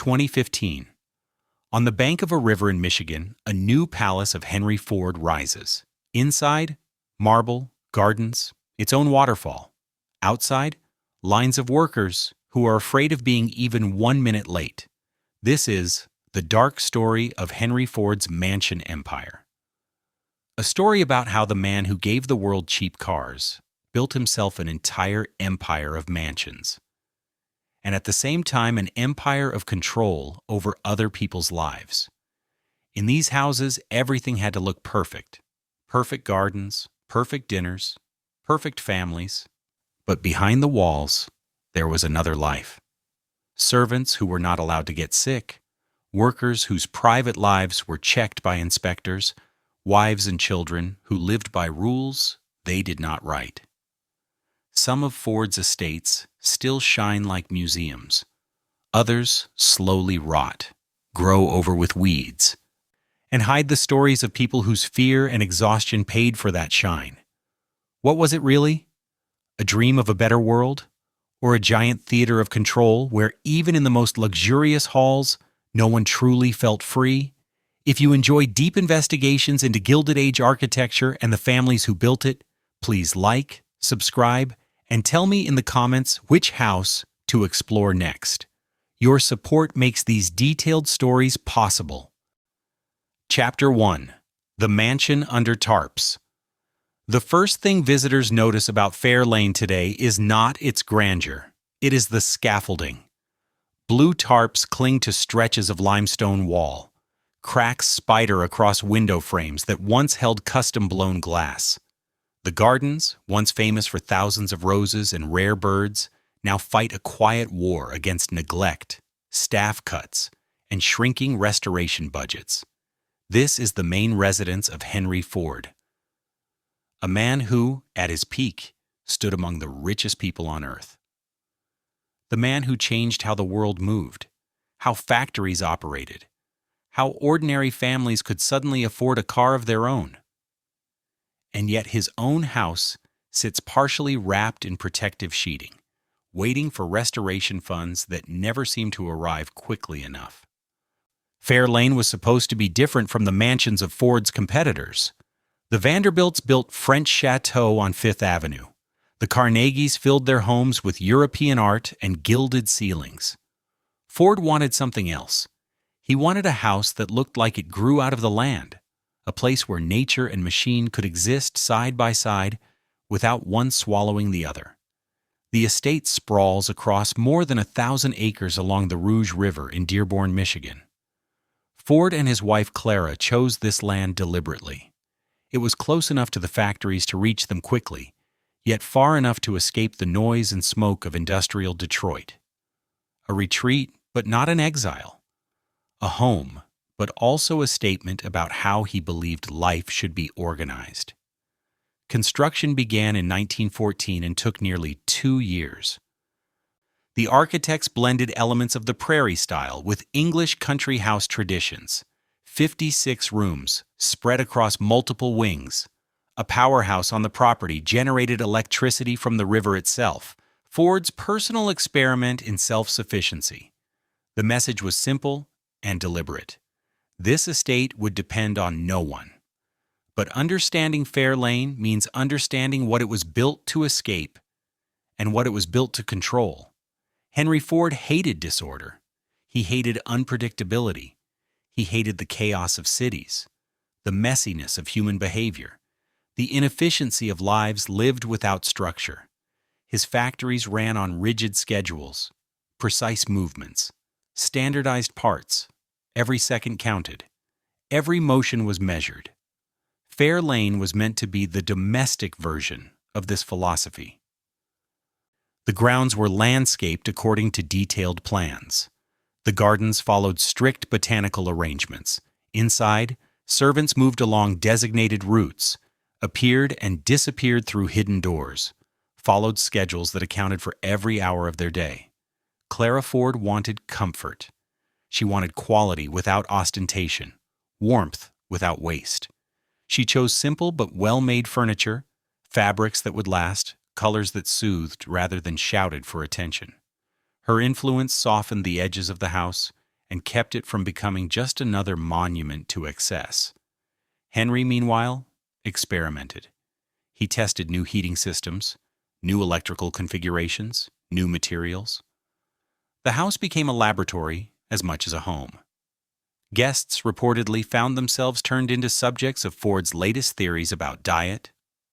2015. On the bank of a river in Michigan, a new palace of Henry Ford rises. Inside, marble, gardens, its own waterfall. Outside, lines of workers who are afraid of being even 1 minute late. This is the dark story of Henry Ford's mansion empire. A story about how the man who gave the world cheap cars built himself an entire empire of mansions, and at the same time an empire of control over other people's lives. In these houses, everything had to look perfect. Perfect gardens, perfect dinners, perfect families. But behind the walls, there was another life. Servants who were not allowed to get sick, workers whose private lives were checked by inspectors, wives and children who lived by rules they did not write. Some of Ford's estates still shine like museums. Others slowly rot, grow over with weeds, and hide the stories of people whose fear and exhaustion paid for that shine. What was it really? A dream of a better world? Or a giant theater of control where even in the most luxurious halls, no one truly felt free? If you enjoy deep investigations into Gilded Age architecture and the families who built it, please like, subscribe, and tell me in the comments which house to explore next. Your support makes these detailed stories possible. Chapter 1. The Mansion Under Tarps. The first thing visitors notice about Fair Lane today is not its grandeur. It is the scaffolding. Blue tarps cling to stretches of limestone wall. Cracks spider across window frames that once held custom-blown glass. The gardens, once famous for thousands of roses and rare birds, now fight a quiet war against neglect, staff cuts, and shrinking restoration budgets. This is the main residence of Henry Ford, a man who, at his peak, stood among the richest people on earth. The man who changed how the world moved, how factories operated, how ordinary families could suddenly afford a car of their own. And yet his own house sits partially wrapped in protective sheeting, waiting for restoration funds that never seem to arrive quickly enough. Fair Lane was supposed to be different from the mansions of Ford's competitors. The Vanderbilts built French chateaux on Fifth Avenue. The Carnegies filled their homes with European art and gilded ceilings. Ford wanted something else. He wanted a house that looked like it grew out of the land, a place where nature and machine could exist side by side without one swallowing the other. The estate sprawls across more than 1,000 acres along the Rouge River in Dearborn, Michigan. Ford and his wife Clara chose this land deliberately. It was close enough to the factories to reach them quickly, yet far enough to escape the noise and smoke of industrial Detroit. A retreat, but not an exile. A home, but also a statement about how he believed life should be organized. Construction began in 1914 and took nearly 2 years. The architects blended elements of the prairie style with English country house traditions. 56 rooms, spread across multiple wings. A powerhouse on the property generated electricity from the river itself, Ford's personal experiment in self-sufficiency. The message was simple and deliberate. This estate would depend on no one. But understanding Fair Lane means understanding what it was built to escape and what it was built to control. Henry Ford hated disorder. He hated unpredictability. He hated the chaos of cities, the messiness of human behavior, the inefficiency of lives lived without structure. His factories ran on rigid schedules, precise movements, standardized parts. Every second counted. Every motion was measured. Fair Lane was meant to be the domestic version of this philosophy. The grounds were landscaped according to detailed plans. The gardens followed strict botanical arrangements. Inside, servants moved along designated routes, appeared and disappeared through hidden doors, followed schedules that accounted for every hour of their day. Clara Ford wanted comfort. She wanted quality without ostentation, warmth without waste. She chose simple but well-made furniture, fabrics that would last, colors that soothed rather than shouted for attention. Her influence softened the edges of the house, and kept it from becoming just another monument to excess. Henry, meanwhile, experimented. He tested new heating systems, new electrical configurations, new materials. The house became a laboratory as much as a home. Guests reportedly found themselves turned into subjects of Ford's latest theories about diet,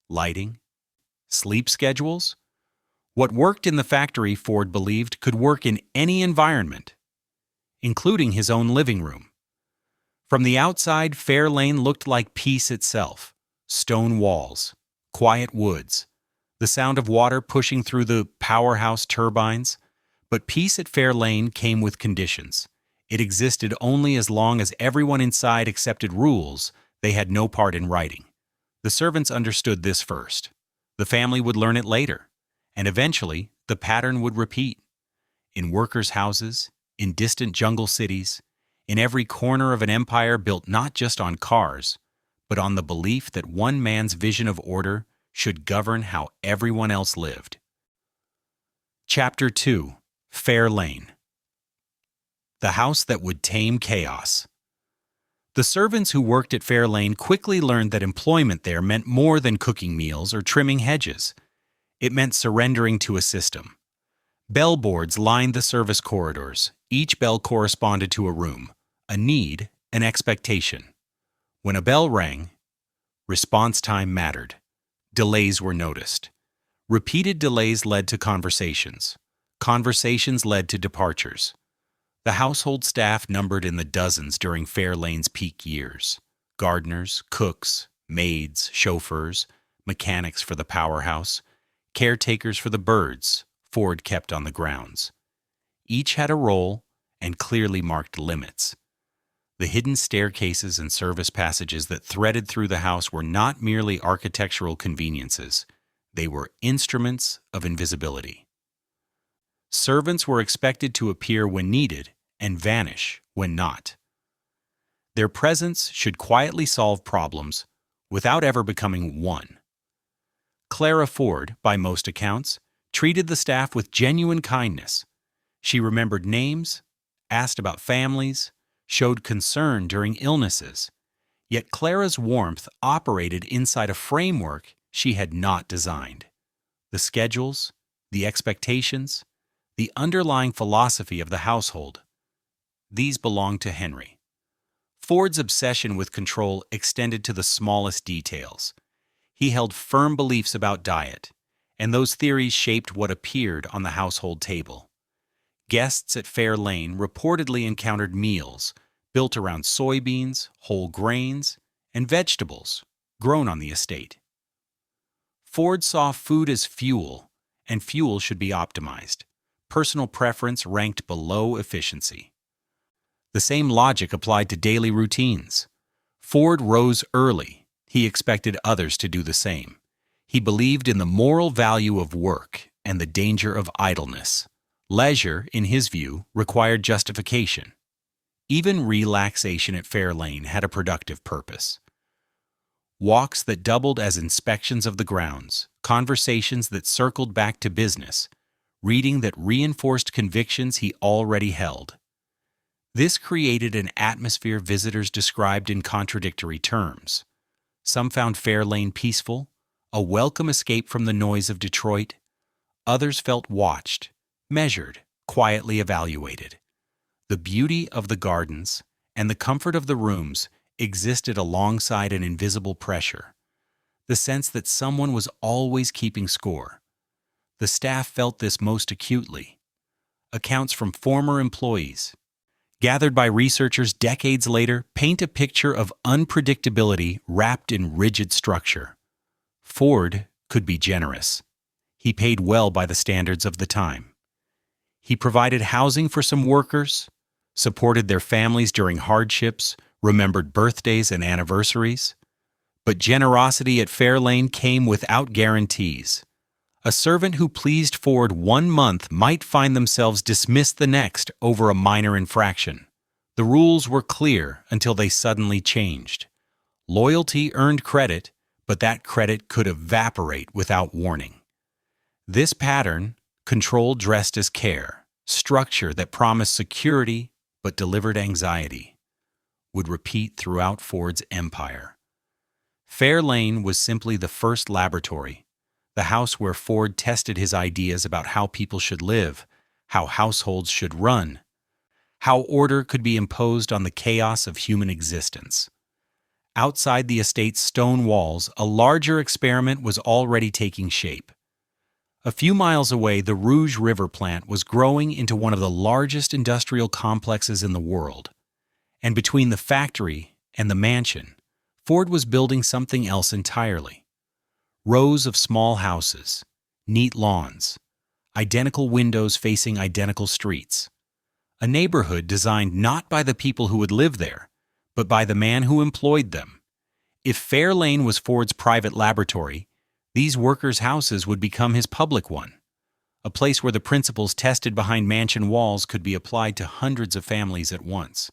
lighting, sleep schedules. What worked in the factory, Ford believed, could work in any environment, including his own living room. From the outside, Fair Lane looked like peace itself. Stone walls, quiet woods, the sound of water pushing through the powerhouse turbines. But peace at Fair Lane came with conditions. It existed only as long as everyone inside accepted rules they had no part in writing. The servants understood this first. The family would learn it later, and eventually the pattern would repeat. In workers' houses, in distant jungle cities, in every corner of an empire built not just on cars, but on the belief that one man's vision of order should govern how everyone else lived. Chapter 2: Fair Lane. The house that would tame chaos. The servants who worked at Fair Lane quickly learned that employment there meant more than cooking meals or trimming hedges. It meant surrendering to a system. Bellboards lined the service corridors. Each bell corresponded to a room, a need, an expectation. When a bell rang, response time mattered. Delays were noticed. Repeated delays led to conversations. Conversations led to departures. The household staff numbered in the dozens during Fair Lane's peak years. Gardeners, cooks, maids, chauffeurs, mechanics for the powerhouse, caretakers for the birds Ford kept on the grounds. Each had a role and clearly marked limits. The hidden staircases and service passages that threaded through the house were not merely architectural conveniences. They were instruments of invisibility. Servants were expected to appear when needed and vanish when not. Their presence should quietly solve problems without ever becoming one. Clara Ford, by most accounts, treated the staff with genuine kindness. She remembered names, asked about families, showed concern during illnesses. Yet Clara's warmth operated inside a framework she had not designed. The schedules, the expectations, the underlying philosophy of the household, these belonged to Henry. Ford's obsession with control extended to the smallest details. He held firm beliefs about diet, and those theories shaped what appeared on the household table. Guests at Fair Lane reportedly encountered meals built around soybeans, whole grains, and vegetables grown on the estate. Ford saw food as fuel, and fuel should be optimized. Personal preference ranked below efficiency. The same logic applied to daily routines. Ford rose early. He expected others to do the same. He believed in the moral value of work and the danger of idleness. Leisure, in his view, required justification. Even relaxation at Fair Lane had a productive purpose. Walks that doubled as inspections of the grounds, conversations that circled back to business, reading that reinforced convictions he already held. This created an atmosphere visitors described in contradictory terms. Some found Fair Lane peaceful, a welcome escape from the noise of Detroit. Others felt watched, measured, quietly evaluated. The beauty of the gardens and the comfort of the rooms existed alongside an invisible pressure, the sense that someone was always keeping score. The staff felt this most acutely. Accounts from former employees, gathered by researchers decades later, paint a picture of unpredictability wrapped in rigid structure. Ford could be generous. He paid well by the standards of the time. He provided housing for some workers, supported their families during hardships, remembered birthdays and anniversaries. But generosity at Fair Lane came without guarantees. A servant who pleased Ford 1 month might find themselves dismissed the next over a minor infraction. The rules were clear until they suddenly changed. Loyalty earned credit, but that credit could evaporate without warning. This pattern, control dressed as care, structure that promised security but delivered anxiety, would repeat throughout Ford's empire. Fair Lane was simply the first laboratory, the house where Ford tested his ideas about how people should live, how households should run, how order could be imposed on the chaos of human existence. Outside the estate's stone walls, a larger experiment was already taking shape. A few miles away, the Rouge River plant was growing into one of the largest industrial complexes in the world. And between the factory and the mansion, Ford was building something else entirely. Rows of small houses, neat lawns, identical windows facing identical streets. A neighborhood designed not by the people who would live there, but by the man who employed them. If Fair Lane was Ford's private laboratory, these workers' houses would become his public one, a place where the principles tested behind mansion walls could be applied to hundreds of families at once.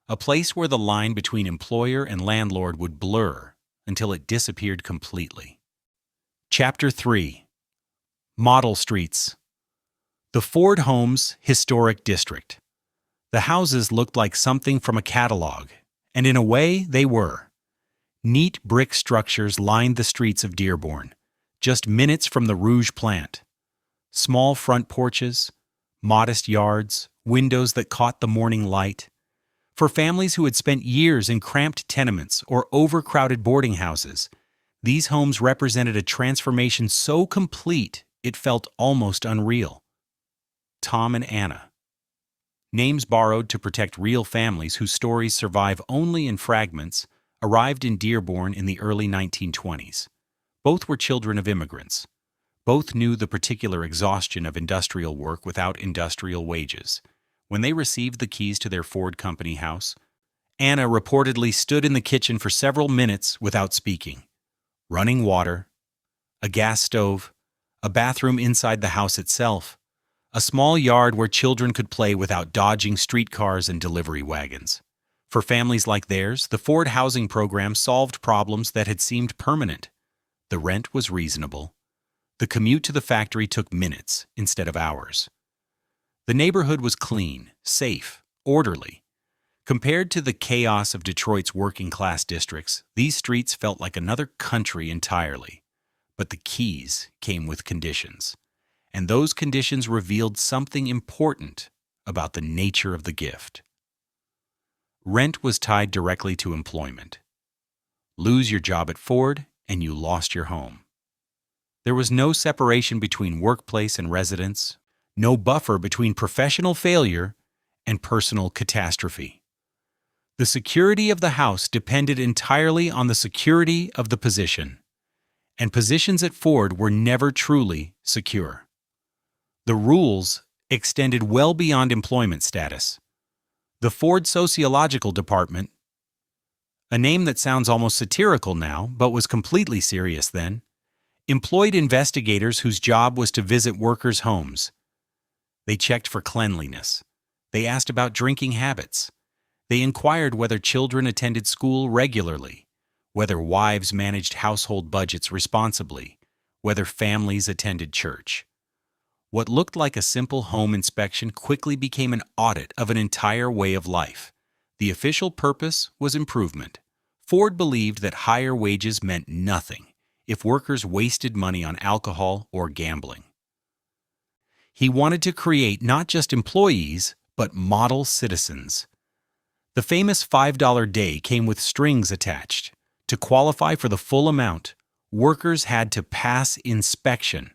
A place where the line between employer and landlord would blur until it disappeared completely. Chapter 3. Model Streets. The Ford Homes Historic District. The houses looked like something from a catalog, and in a way they were. Neat brick structures lined the streets of Dearborn, just minutes from the Rouge plant. Small front porches, modest yards, windows that caught the morning light. For families who had spent years in cramped tenements or overcrowded boarding houses, these homes represented a transformation so complete it felt almost unreal. Tom and Anna. Names borrowed to protect real families whose stories survive only in fragments, arrived in Dearborn in the early 1920s. Both were children of immigrants. Both knew the particular exhaustion of industrial work without industrial wages. When they received the keys to their Ford Company house, Anna reportedly stood in the kitchen for several minutes without speaking. Running water, a gas stove, a bathroom inside the house itself, a small yard where children could play without dodging streetcars and delivery wagons. For families like theirs, the Ford housing program solved problems that had seemed permanent. The rent was reasonable. The commute to the factory took minutes instead of hours. The neighborhood was clean, safe, orderly. Compared to the chaos of Detroit's working-class districts, these streets felt like another country entirely. But the keys came with conditions, and those conditions revealed something important about the nature of the gift. Rent was tied directly to employment. Lose your job at Ford, and you lost your home. There was no separation between workplace and residence, no buffer between professional failure and personal catastrophe. The security of the house depended entirely on the security of the position, and positions at Ford were never truly secure. The rules extended well beyond employment status. The Ford Sociological Department, a name that sounds almost satirical now but was completely serious then, employed investigators whose job was to visit workers' homes. They checked for cleanliness. They asked about drinking habits. They inquired whether children attended school regularly, whether wives managed household budgets responsibly, whether families attended church. What looked like a simple home inspection quickly became an audit of an entire way of life. The official purpose was improvement. Ford believed that higher wages meant nothing if workers wasted money on alcohol or gambling. He wanted to create not just employees, but model citizens. The famous $5 day came with strings attached. To qualify for the full amount, workers had to pass inspection.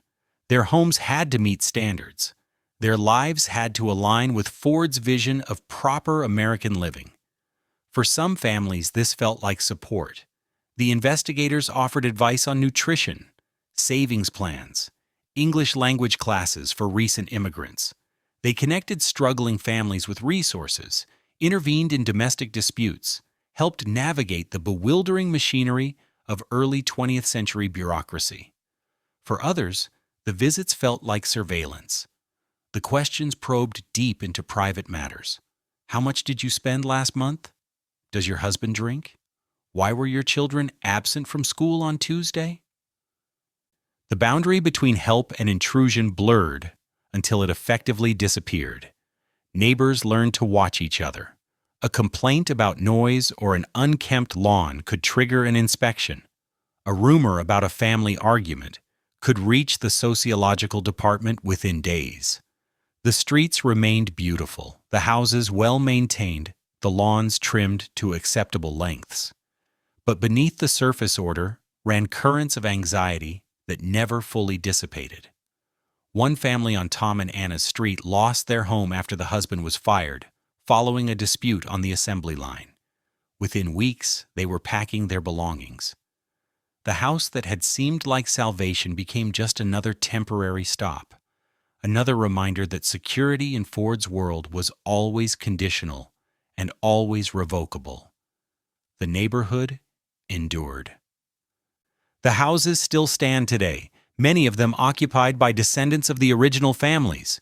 Their homes had to meet standards. Their lives had to align with Ford's vision of proper American living. For some families, this felt like support. The investigators offered advice on nutrition, savings plans, English language classes for recent immigrants. They connected struggling families with resources, intervened in domestic disputes, helped navigate the bewildering machinery of early 20th century bureaucracy. For others, the visits felt like surveillance. The questions probed deep into private matters. How much did you spend last month? Does your husband drink? Why were your children absent from school on Tuesday? The boundary between help and intrusion blurred until it effectively disappeared. Neighbors learned to watch each other. A complaint about noise or an unkempt lawn could trigger an inspection. A rumor about a family argument could reach the sociological department within days. The streets remained beautiful, the houses well maintained, the lawns trimmed to acceptable lengths. But beneath the surface order ran currents of anxiety that never fully dissipated. One family on Tom and Anna's street lost their home after the husband was fired, following a dispute on the assembly line. Within weeks, they were packing their belongings. The house that had seemed like salvation became just another temporary stop, another reminder that security in Ford's world was always conditional and always revocable. The neighborhood endured. The houses still stand today, many of them occupied by descendants of the original families.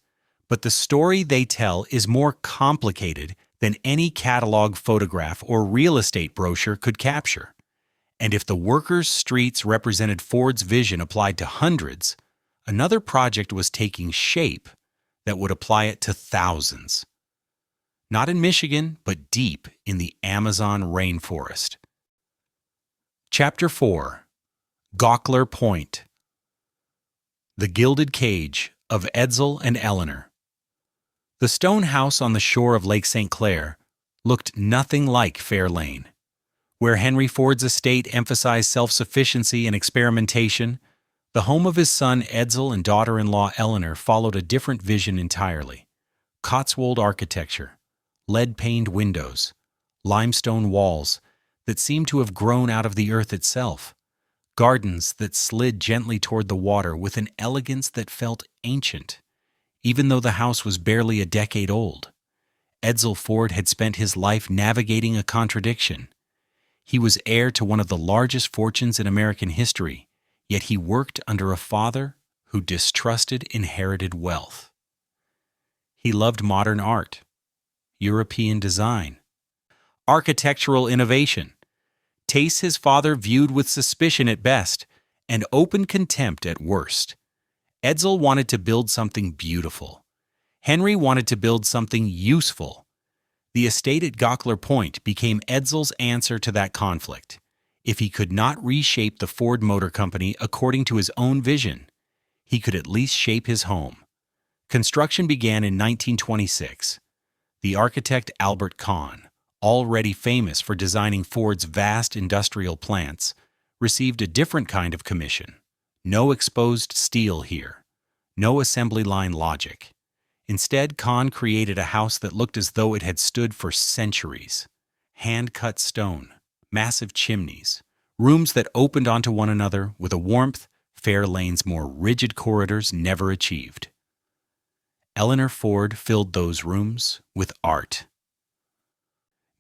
But the story they tell is more complicated than any catalog photograph or real estate brochure could capture. And if the workers' streets represented Ford's vision applied to hundreds, another project was taking shape that would apply it to thousands. Not in Michigan, but deep in the Amazon rainforest. Chapter 4. Gawkler Point. The Gilded Cage of Edsel and Eleanor. The stone house on the shore of Lake St. Clair looked nothing like Fair Lane. Where Henry Ford's estate emphasized self-sufficiency and experimentation, the home of his son Edsel and daughter-in-law Eleanor followed a different vision entirely. Cotswold architecture, lead-paned windows, limestone walls that seemed to have grown out of the earth itself, gardens that slid gently toward the water with an elegance that felt ancient, even though the house was barely a decade old. Edsel Ford had spent his life navigating a contradiction. He was heir to one of the largest fortunes in American history, yet he worked under a father who distrusted inherited wealth. He loved modern art, European design, architectural innovation, tastes his father viewed with suspicion at best and open contempt at worst. Edsel wanted to build something beautiful. Henry wanted to build something useful. The estate at Gawkler Point became Edsel's answer to that conflict. If he could not reshape the Ford Motor Company according to his own vision, he could at least shape his home. Construction began in 1926. The architect Albert Kahn, already famous for designing Ford's vast industrial plants, received a different kind of commission. No exposed steel here. No assembly line logic. Instead, Kahn created a house that looked as though it had stood for centuries. Hand-cut stone, massive chimneys, rooms that opened onto one another with a warmth Fair Lane's more rigid corridors never achieved. Eleanor Ford filled those rooms with art.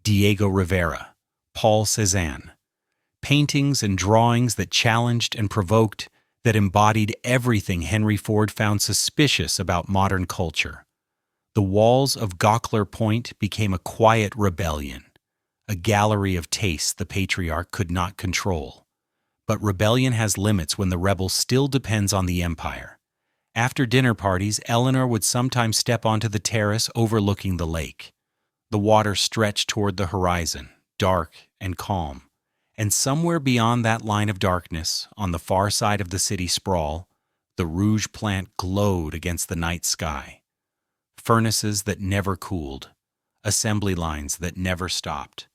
Diego Rivera, Paul Cézanne, paintings and drawings that challenged and provoked, that embodied everything Henry Ford found suspicious about modern culture. The walls of Gawkler Point became a quiet rebellion, a gallery of tastes the patriarch could not control. But rebellion has limits when the rebel still depends on the empire. After dinner parties, Eleanor would sometimes step onto the terrace overlooking the lake. The water stretched toward the horizon, dark and calm. And somewhere beyond that line of darkness, on the far side of the city sprawl, the rouge plant glowed against the night sky. Furnaces that never cooled, assembly lines that never stopped,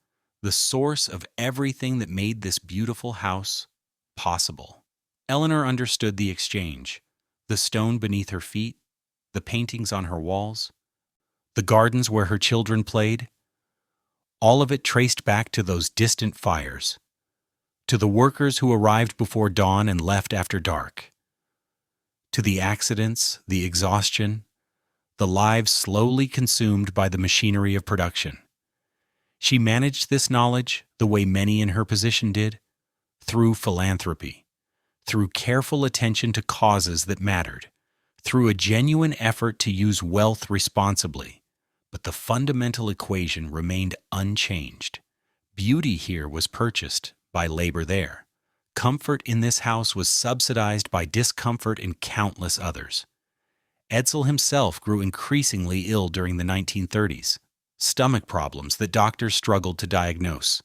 the source of everything that made this beautiful house possible. Eleanor understood the exchange, the stone beneath her feet, the paintings on her walls, the gardens where her children played. All of it traced back to those distant fires, to the workers who arrived before dawn and left after dark, to the accidents, the exhaustion, the lives slowly consumed by the machinery of production. She managed this knowledge the way many in her position did, through philanthropy, through careful attention to causes that mattered, through a genuine effort to use wealth responsibly. But the fundamental equation remained unchanged. Beauty here was purchased by labor there. Comfort in this house was subsidized by discomfort in countless others. Edsel himself grew increasingly ill during the 1930s. Stomach problems that doctors struggled to diagnose.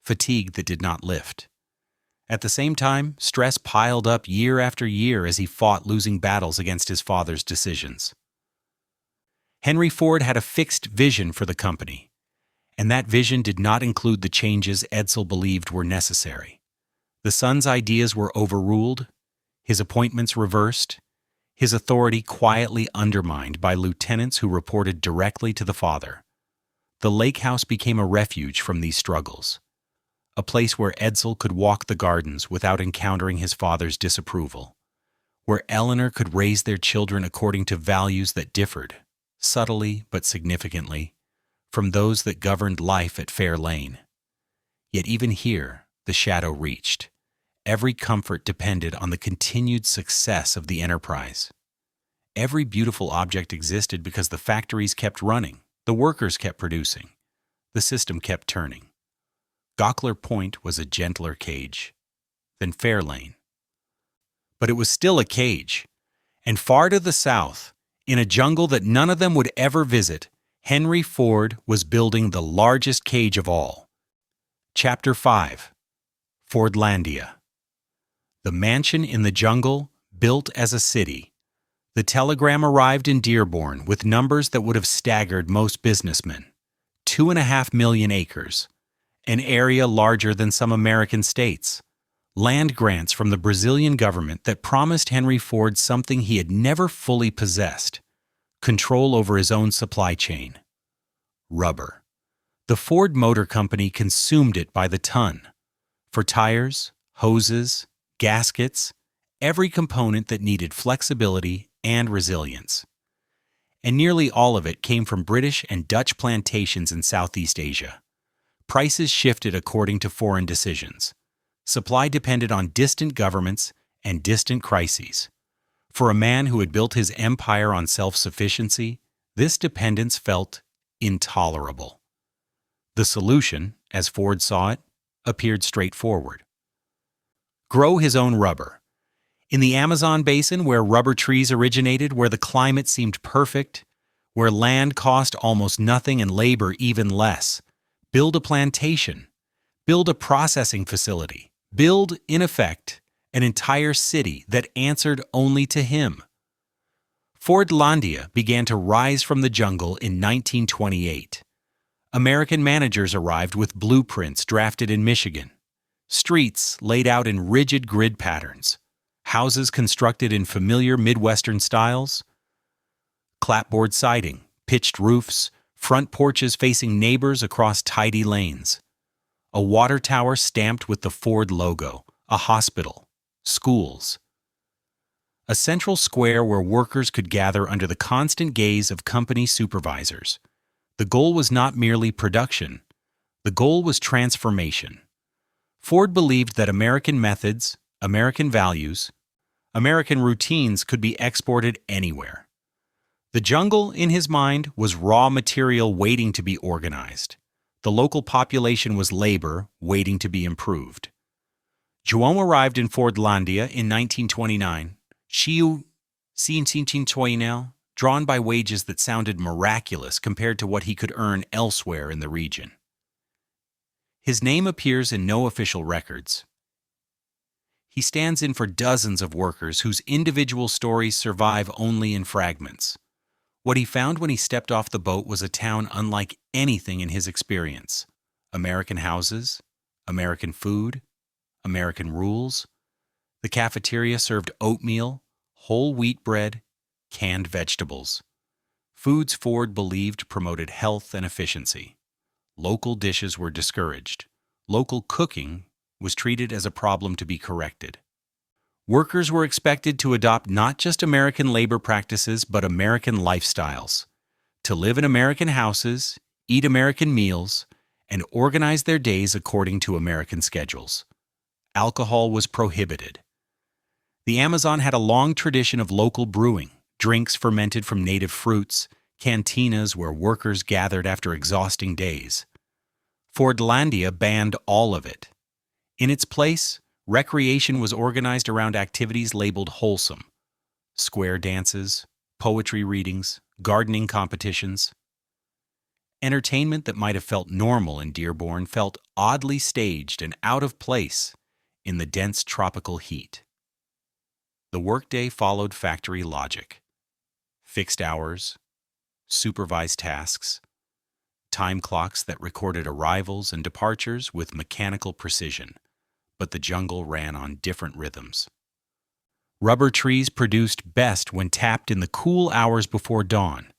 Fatigue that did not lift. At the same time, stress piled up year after year as he fought losing battles against his father's decisions. Henry Ford had a fixed vision for the company, and that vision did not include the changes Edsel believed were necessary. The son's ideas were overruled, his appointments reversed, his authority quietly undermined by lieutenants who reported directly to the father. The lake house became a refuge from these struggles, a place where Edsel could walk the gardens without encountering his father's disapproval, where Eleanor could raise their children according to values that differed, subtly but significantly, from those that governed life at Fair Lane. Yet even here, the shadow reached. Every comfort depended on the continued success of the enterprise. Every beautiful object existed because the factories kept running, the workers kept producing, the system kept turning. Gawkler Point was a gentler cage than Fair Lane. But it was still a cage, and far to the south, in a jungle that none of them would ever visit, Henry Ford was building the largest cage of all. Chapter 5. Fordlandia. The mansion in the jungle, built as a city. The telegram arrived in Dearborn with numbers that would have staggered most businessmen. 2.5 million acres. An area larger than some American states. Land grants from the Brazilian government that promised Henry Ford something he had never fully possessed: control over his own supply chain. Rubber. The Ford Motor Company consumed it by the ton. For tires, hoses, gaskets, every component that needed flexibility and resilience. And nearly all of it came from British and Dutch plantations in Southeast Asia. Prices shifted according to foreign decisions. Supply depended on distant governments and distant crises. For a man who had built his empire on self-sufficiency, this dependence felt intolerable. The solution, as Ford saw it, appeared straightforward. Grow his own rubber. In the Amazon basin, where rubber trees originated, where the climate seemed perfect, where land cost almost nothing and labor even less, build a plantation, build a processing facility, build, in effect, an entire city that answered only to him. Fordlandia began to rise from the jungle in 1928. American managers arrived with blueprints drafted in Michigan, streets laid out in rigid grid patterns, houses constructed in familiar Midwestern styles, clapboard siding, pitched roofs, front porches facing neighbors across tidy lanes, a water tower stamped with the Ford logo, a hospital, schools. A central square where workers could gather under the constant gaze of company supervisors. The goal was not merely production. The goal was transformation. Ford believed that American methods, American values, American routines could be exported anywhere. The jungle, in his mind, was raw material waiting to be organized. The local population was labor waiting to be improved. João arrived in Fordlandia in 1929. Chiu, drawn by wages that sounded miraculous compared to what he could earn elsewhere in the region. His name appears in no official records. He stands in for dozens of workers whose individual stories survive only in fragments. What he found when he stepped off the boat was a town unlike anything in his experience. American houses, American food, American rules. The cafeteria served oatmeal, whole wheat bread, canned vegetables. Foods Ford believed promoted health and efficiency. Local dishes were discouraged. Local cooking was treated as a problem to be corrected. Workers were expected to adopt not just American labor practices but American lifestyles, to live in American houses, eat American meals, and organize their days according to American schedules. Alcohol was prohibited. The Amazon had a long tradition of local brewing, drinks fermented from native fruits, cantinas where workers gathered after exhausting days. Fordlandia banned all of it. In its place, recreation was organized around activities labeled wholesome: square dances, poetry readings, gardening competitions. Entertainment that might have felt normal in Dearborn felt oddly staged and out of place in the dense tropical heat. The workday followed factory logic: fixed hours, supervised tasks, time clocks that recorded arrivals and departures with mechanical precision, but the jungle ran on different rhythms. Rubber trees produced best when tapped in the cool hours before dawn,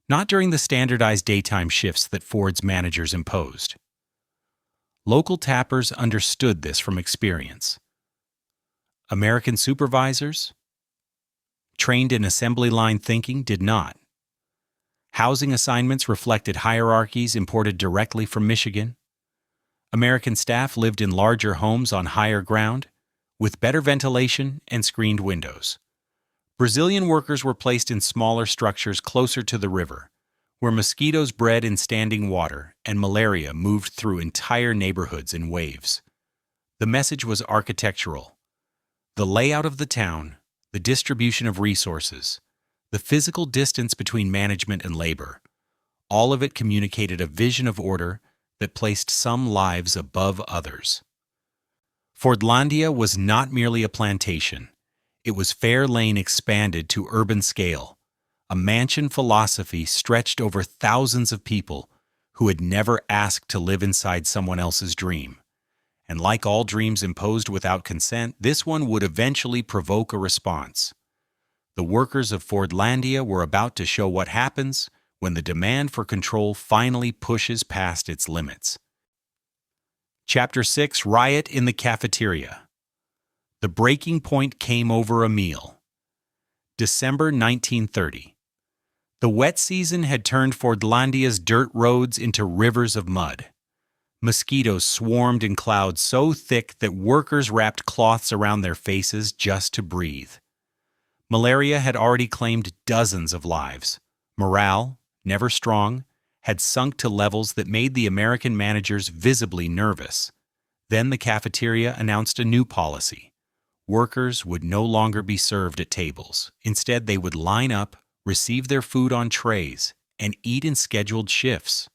not during the standardized daytime shifts that Ford's managers imposed. Local tappers understood this from experience. American supervisors, trained in assembly line thinking, did not. Housing assignments reflected hierarchies imported directly from Michigan. American staff lived in larger homes on higher ground, with better ventilation and screened windows. Brazilian workers were placed in smaller structures closer to the river, where mosquitoes bred in standing water and malaria moved through entire neighborhoods in waves. The message was architectural. The layout of the town, the distribution of resources, the physical distance between management and labor, all of it communicated a vision of order that placed some lives above others. Fordlandia was not merely a plantation. It was Fair Lane expanded to urban scale, a mansion philosophy stretched over thousands of people who had never asked to live inside someone else's dream. And like all dreams imposed without consent, this one would eventually provoke a response. The workers of Fordlandia were about to show what happens when the demand for control finally pushes past its limits. Chapter 6: Riot in the Cafeteria. The breaking point came over a meal. December 1930. The wet season had turned Fordlandia's dirt roads into rivers of mud. Mosquitoes swarmed in clouds so thick that workers wrapped cloths around their faces just to breathe. Malaria had already claimed dozens of lives. Morale, never strong, had sunk to levels that made the American managers visibly nervous. Then the cafeteria announced a new policy. Workers would no longer be served at tables. Instead, they would line up, receive their food on trays, and eat in scheduled shifts.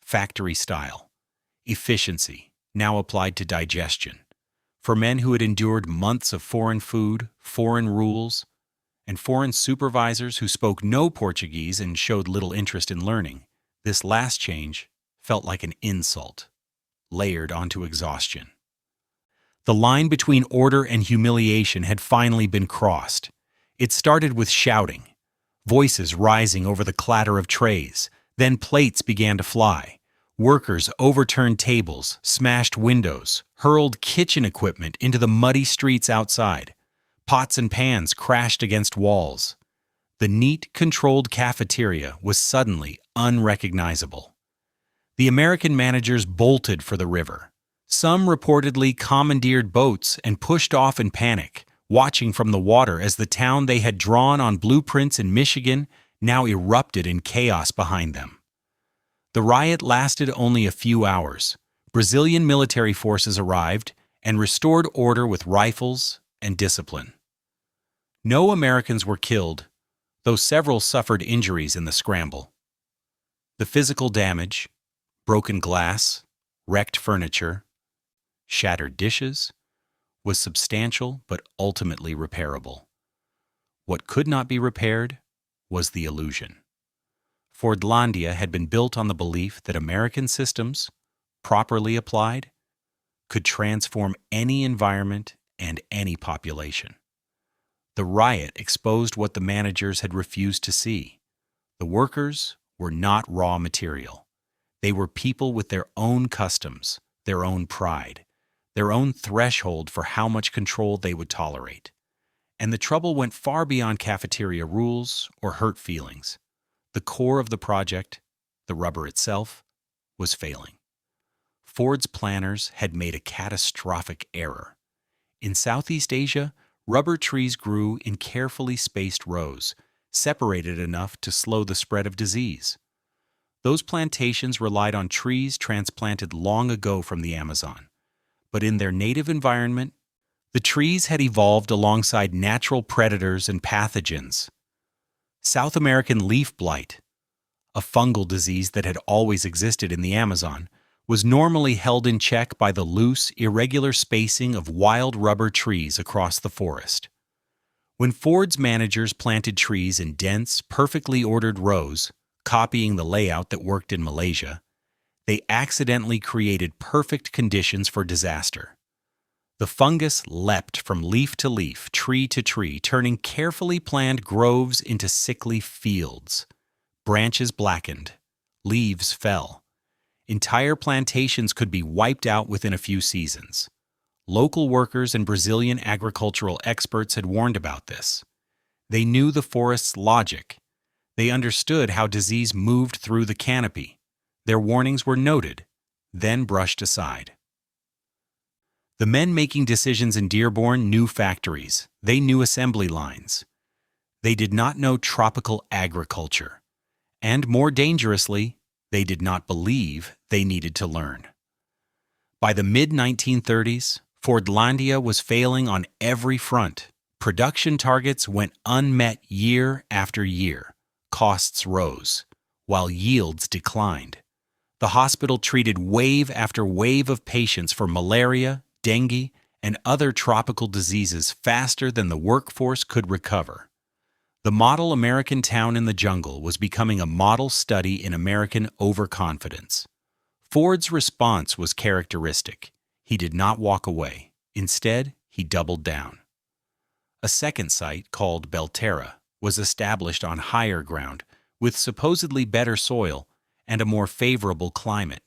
Factory style. Efficiency, now applied to digestion. For men who had endured months of foreign food, foreign rules, and foreign supervisors who spoke no Portuguese and showed little interest in learning, this last change felt like an insult, layered onto exhaustion. The line between order and humiliation had finally been crossed. It started with shouting, voices rising over the clatter of trays. Then plates began to fly. Workers overturned tables, smashed windows, hurled kitchen equipment into the muddy streets outside. Pots and pans crashed against walls. The neat, controlled cafeteria was suddenly unrecognizable. The American managers bolted for the river. Some reportedly commandeered boats and pushed off in panic, watching from the water as the town they had drawn on blueprints in Michigan now erupted in chaos behind them. The riot lasted only a few hours. Brazilian military forces arrived and restored order with rifles and discipline. No Americans were killed, though several suffered injuries in the scramble. The physical damage, broken glass, wrecked furniture, shattered dishes, was substantial but ultimately repairable. What could not be repaired was the illusion. Fordlandia had been built on the belief that American systems, properly applied, could transform any environment and any population. The riot exposed what the managers had refused to see. The workers were not raw material. They were people with their own customs, their own pride, their own threshold for how much control they would tolerate. And the trouble went far beyond cafeteria rules or hurt feelings. The core of the project, the rubber itself, was failing. Ford's planners had made a catastrophic error. In Southeast Asia, rubber trees grew in carefully spaced rows, separated enough to slow the spread of disease. Those plantations relied on trees transplanted long ago from the Amazon. But in their native environment, the trees had evolved alongside natural predators and pathogens. South American leaf blight, a fungal disease that had always existed in the Amazon, was normally held in check by the loose, irregular spacing of wild rubber trees across the forest. When Ford's managers planted trees in dense, perfectly ordered rows, copying the layout that worked in Malaysia, they accidentally created perfect conditions for disaster. The fungus leapt from leaf to leaf, tree to tree, turning carefully planned groves into sickly fields. Branches blackened, leaves fell. Entire plantations could be wiped out within a few seasons. Local workers and Brazilian agricultural experts had warned about this. They knew the forest's logic. They understood how disease moved through the canopy. Their warnings were noted, then brushed aside. The men making decisions in Dearborn knew factories. They knew assembly lines. They did not know tropical agriculture. And more dangerously, they did not believe they needed to learn. By the mid-1930s, Fordlandia was failing on every front. Production targets went unmet year after year. Costs rose, while yields declined. The hospital treated wave after wave of patients for malaria, dengue, and other tropical diseases faster than the workforce could recover. The model American town in the jungle was becoming a model study in American overconfidence. Ford's response was characteristic. He did not walk away. Instead, he doubled down. A second site, called Belterra, was established on higher ground, with supposedly better soil and a more favorable climate.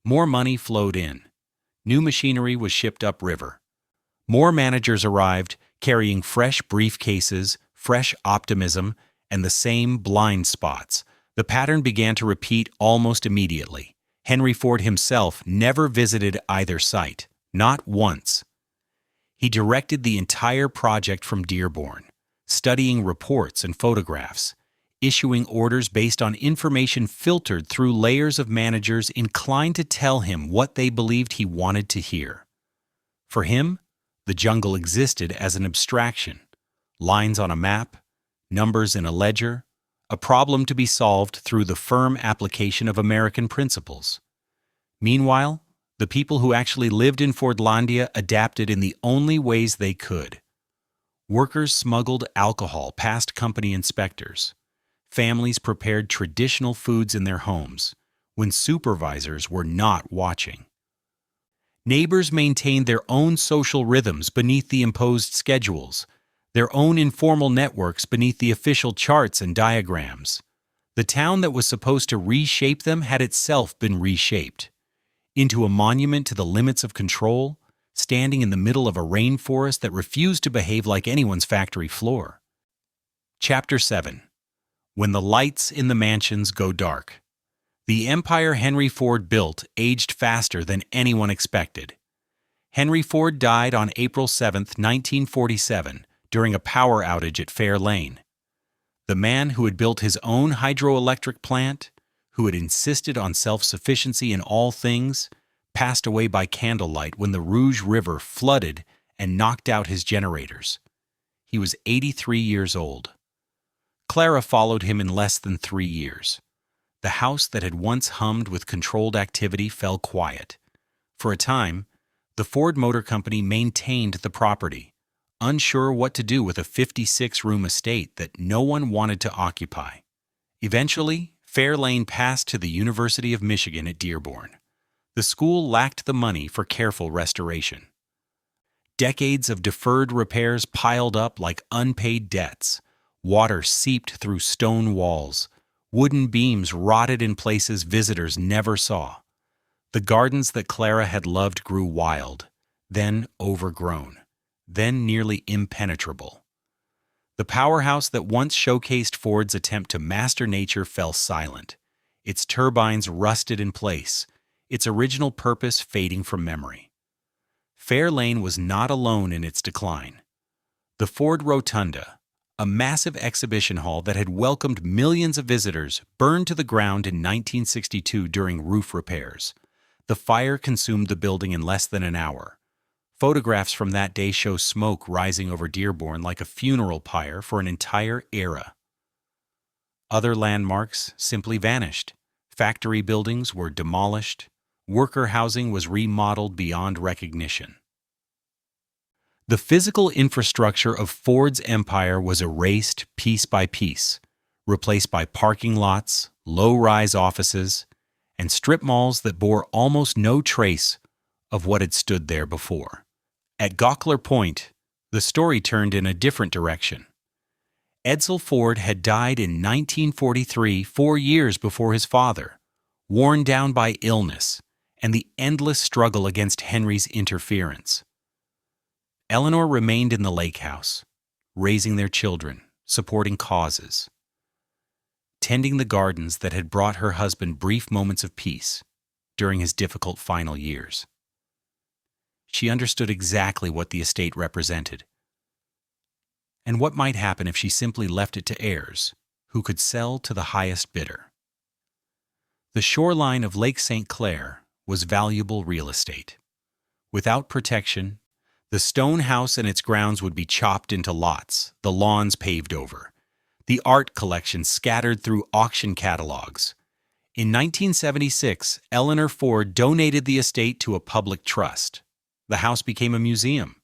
More money flowed in. New machinery was shipped upriver. More managers arrived, carrying fresh briefcases, fresh optimism, and the same blind spots. The pattern began to repeat almost immediately. Henry Ford himself never visited either site, not once. He directed the entire project from Dearborn, studying reports and photographs, issuing orders based on information filtered through layers of managers inclined to tell him what they believed he wanted to hear. For him, the jungle existed as an abstraction. Lines on a map, numbers in a ledger, a problem to be solved through the firm application of American principles. Meanwhile, the people who actually lived in Fordlandia adapted in the only ways they could. Workers smuggled alcohol past company inspectors. Families prepared traditional foods in their homes when supervisors were not watching. Neighbors maintained their own social rhythms beneath the imposed schedules, their own informal networks beneath the official charts and diagrams. The town that was supposed to reshape them had itself been reshaped into a monument to the limits of control, standing in the middle of a rainforest that refused to behave like anyone's factory floor. Chapter 7. When the lights in the mansions go dark. The empire Henry Ford built aged faster than anyone expected. Henry Ford died on April 7, 1947, during a power outage at Fair Lane. The man who had built his own hydroelectric plant, who had insisted on self-sufficiency in all things, passed away by candlelight when the Rouge River flooded and knocked out his generators. He was 83 years old. Clara followed him in less than 3 years. The house that had once hummed with controlled activity fell quiet. For a time, the Ford Motor Company maintained the property, unsure what to do with a 56-room estate that no one wanted to occupy. Eventually, Fair Lane passed to the University of Michigan at Dearborn. The school lacked the money for careful restoration. Decades of deferred repairs piled up like unpaid debts. Water seeped through stone walls. Wooden beams rotted in places visitors never saw. The gardens that Clara had loved grew wild, then overgrown, then nearly impenetrable. The powerhouse that once showcased Ford's attempt to master nature fell silent, its turbines rusted in place, its original purpose fading from memory. Fair Lane was not alone in its decline. The Ford Rotunda, a massive exhibition hall that had welcomed millions of visitors, burned to the ground in 1962 during roof repairs. The fire consumed the building in less than an hour. Photographs from that day show smoke rising over Dearborn like a funeral pyre for an entire era. Other landmarks simply vanished. Factory buildings were demolished. Worker housing was remodeled beyond recognition. The physical infrastructure of Ford's empire was erased piece by piece, replaced by parking lots, low-rise offices, and strip malls that bore almost no trace of what had stood there before. At Gawkler Point, the story turned in a different direction. Edsel Ford had died in 1943, 4 years before his father, worn down by illness and the endless struggle against Henry's interference. Eleanor remained in the lake house, raising their children, supporting causes, tending the gardens that had brought her husband brief moments of peace during his difficult final years. She understood exactly what the estate represented, and what might happen if she simply left it to heirs who could sell to the highest bidder. The shoreline of Lake St. Clair was valuable real estate. Without protection, the stone house and its grounds would be chopped into lots, the lawns paved over, the art collection scattered through auction catalogs. In 1976, Eleanor Ford donated the estate to a public trust. The house became a museum.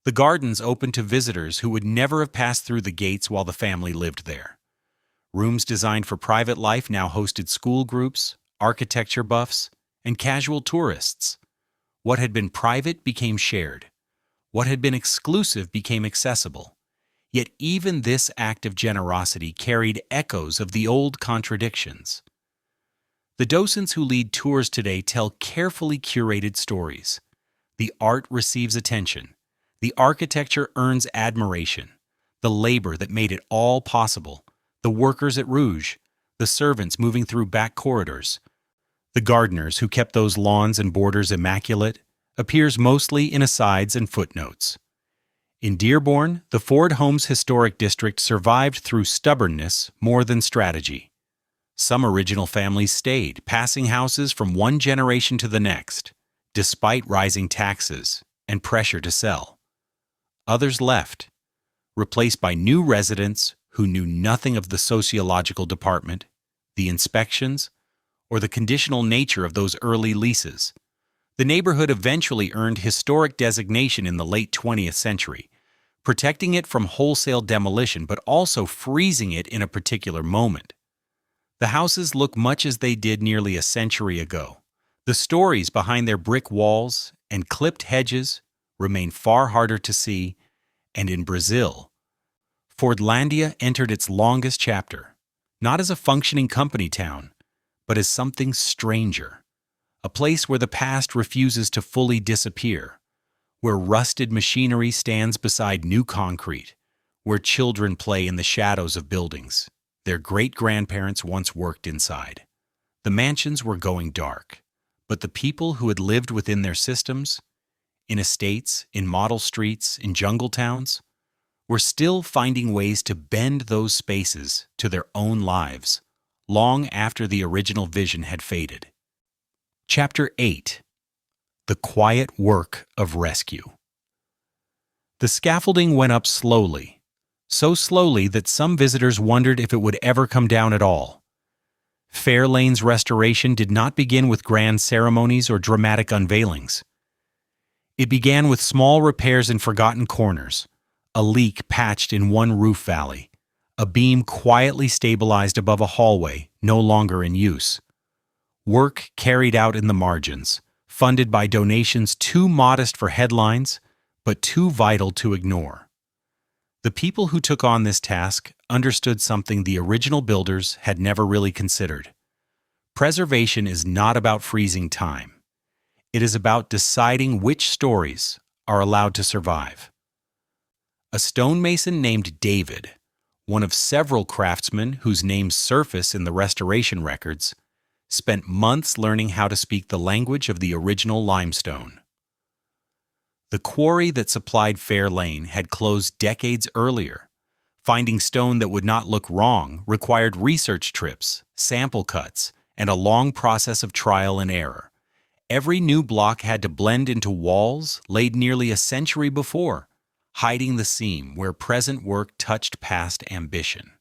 The gardens opened to visitors who would never have passed through the gates while the family lived there. Rooms designed for private life now hosted school groups, architecture buffs, and casual tourists. What had been private became shared. What had been exclusive became accessible. Yet even this act of generosity carried echoes of the old contradictions. The docents who lead tours today tell carefully curated stories. The art receives attention. The architecture earns admiration. The labor that made it all possible. The workers at Rouge. The servants moving through back corridors. The gardeners who kept those lawns and borders immaculate appears mostly in asides and footnotes. In Dearborn, the Ford Homes Historic District survived through stubbornness more than strategy. Some original families stayed, passing houses from one generation to the next, despite rising taxes and pressure to sell. Others left, replaced by new residents who knew nothing of the sociological department, the inspections, or the conditional nature of those early leases. The neighborhood eventually earned historic designation in the late 20th century, protecting it from wholesale demolition but also freezing it in a particular moment. The houses look much as they did nearly a century ago. The stories behind their brick walls and clipped hedges remain far harder to see, and in Brazil, Fordlandia entered its longest chapter, not as a functioning company town, but as something stranger. A place where the past refuses to fully disappear, where rusted machinery stands beside new concrete, where children play in the shadows of buildings their great-grandparents once worked inside. The mansions were going dark, but the people who had lived within their systems, in estates, in model streets, in jungle towns, were still finding ways to bend those spaces to their own lives, long after the original vision had faded. Chapter 8. The Quiet Work of Rescue. The scaffolding went up slowly, so slowly that some visitors wondered if it would ever come down at all. Fairlane's restoration did not begin with grand ceremonies or dramatic unveilings. It began with small repairs in forgotten corners, a leak patched in one roof valley, a beam quietly stabilized above a hallway no longer in use. Work carried out in the margins, funded by donations too modest for headlines, but too vital to ignore. The people who took on this task understood something the original builders had never really considered. Preservation is not about freezing time. It is about deciding which stories are allowed to survive. A stonemason named David, one of several craftsmen whose names surface in the restoration records, spent months learning how to speak the language of the original limestone. The quarry that supplied Fair Lane had closed decades earlier. Finding stone that would not look wrong required research trips, sample cuts, and a long process of trial and error. Every new block had to blend into walls laid nearly a century before, hiding the seam where present work touched past ambition.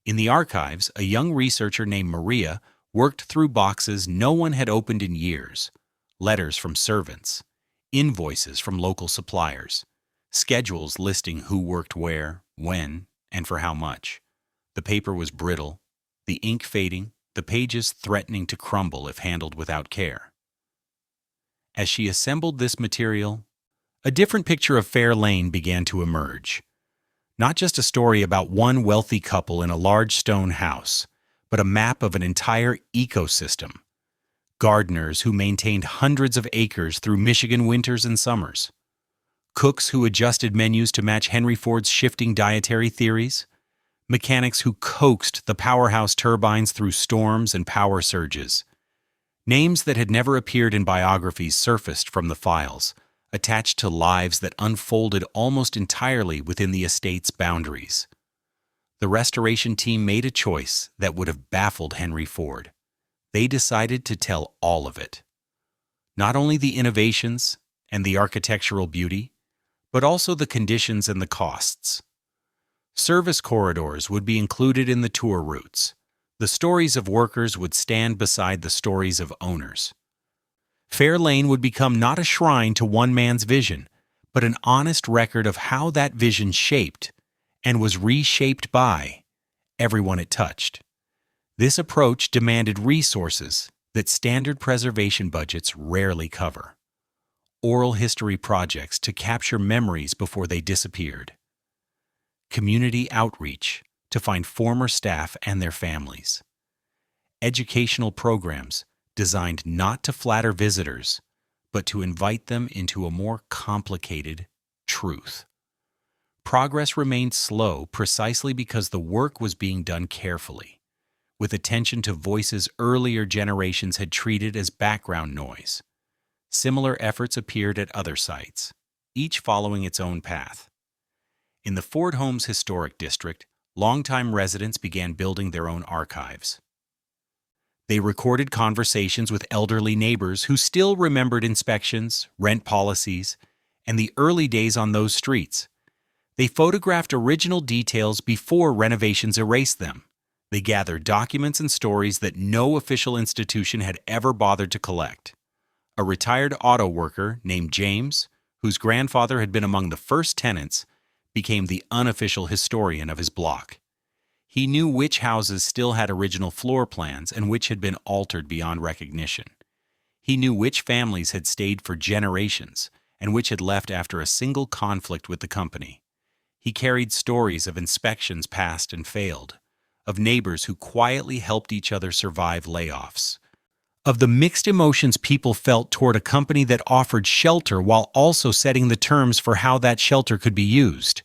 In the archives, a young researcher named Maria worked through boxes no one had opened in years, letters from servants, invoices from local suppliers, schedules listing who worked where, when, and for how much. The paper was brittle, the ink fading, the pages threatening to crumble if handled without care. As she assembled this material, a different picture of Fair Lane began to emerge. Not just a story about one wealthy couple in a large stone house, but a map of an entire ecosystem. Gardeners who maintained hundreds of acres through Michigan winters and summers. Cooks who adjusted menus to match Henry Ford's shifting dietary theories. Mechanics who coaxed the powerhouse turbines through storms and power surges. Names that had never appeared in biographies surfaced from the files, attached to lives that unfolded almost entirely within the estate's boundaries. The restoration team made a choice that would have baffled Henry Ford. They decided to tell all of it. Not only the innovations and the architectural beauty, but also the conditions and the costs. Service corridors would be included in the tour routes. The stories of workers would stand beside the stories of owners. Fair Lane would become not a shrine to one man's vision, but an honest record of how that vision shaped and was reshaped by everyone it touched. This approach demanded resources that standard preservation budgets rarely cover. Oral history projects to capture memories before they disappeared. Community outreach to find former staff and their families. Educational programs designed not to flatter visitors, but to invite them into a more complicated truth. Progress remained slow precisely because the work was being done carefully, with attention to voices earlier generations had treated as background noise. Similar efforts appeared at other sites, each following its own path. In the Ford Homes Historic District, longtime residents began building their own archives. They recorded conversations with elderly neighbors who still remembered inspections, rent policies, and the early days on those streets. They photographed original details before renovations erased them. They gathered documents and stories that no official institution had ever bothered to collect. A retired auto worker named James, whose grandfather had been among the first tenants, became the unofficial historian of his block. He knew which houses still had original floor plans and which had been altered beyond recognition. He knew which families had stayed for generations and which had left after a single conflict with the company. He carried stories of inspections passed and failed, of neighbors who quietly helped each other survive layoffs, of the mixed emotions people felt toward a company that offered shelter while also setting the terms for how that shelter could be used.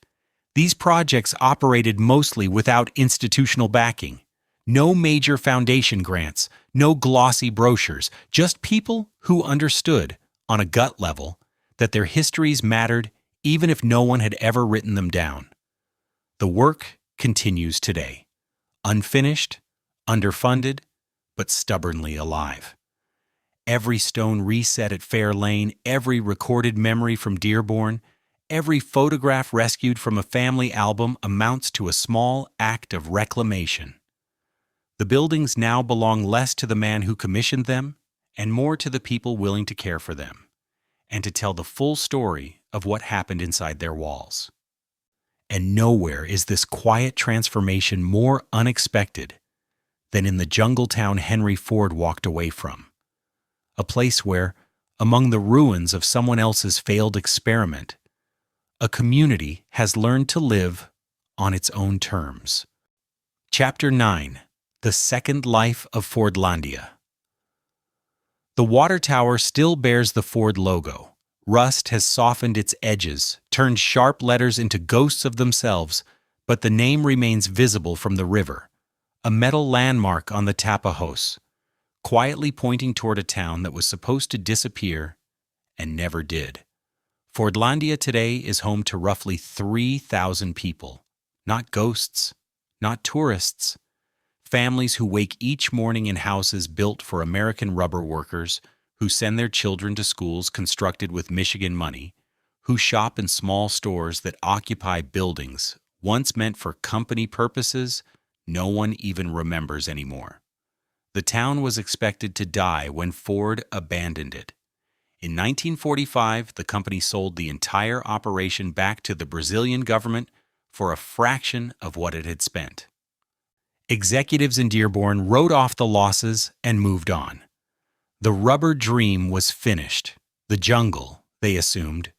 These projects operated mostly without institutional backing. No major foundation grants, no glossy brochures, just people who understood, on a gut level, that their histories mattered even if no one had ever written them down. The work continues today. Unfinished, underfunded, but stubbornly alive. Every stone reset at Fair Lane, every recorded memory from Dearborn, every photograph rescued from a family album amounts to a small act of reclamation. The buildings now belong less to the man who commissioned them and more to the people willing to care for them and to tell the full story of what happened inside their walls. And nowhere is this quiet transformation more unexpected than in the jungle town Henry Ford walked away from. A place where, among the ruins of someone else's failed experiment, a community has learned to live on its own terms. Chapter 9. The Second Life of Fordlandia. The water tower still bears the Ford logo. Rust has softened its edges, turned sharp letters into ghosts of themselves, but the name remains visible from the river, a metal landmark on the Tapajos, quietly pointing toward a town that was supposed to disappear and never did. Fordlandia today is home to roughly 3,000 people, not ghosts, not tourists, families who wake each morning in houses built for American rubber workers, who send their children to schools constructed with Michigan money, who shop in small stores that occupy buildings once meant for company purposes, no one even remembers anymore. The town was expected to die when Ford abandoned it. In 1945, the company sold the entire operation back to the Brazilian government for a fraction of what it had spent. Executives in Dearborn wrote off the losses and moved on. The rubber dream was finished. The jungle, they assumed,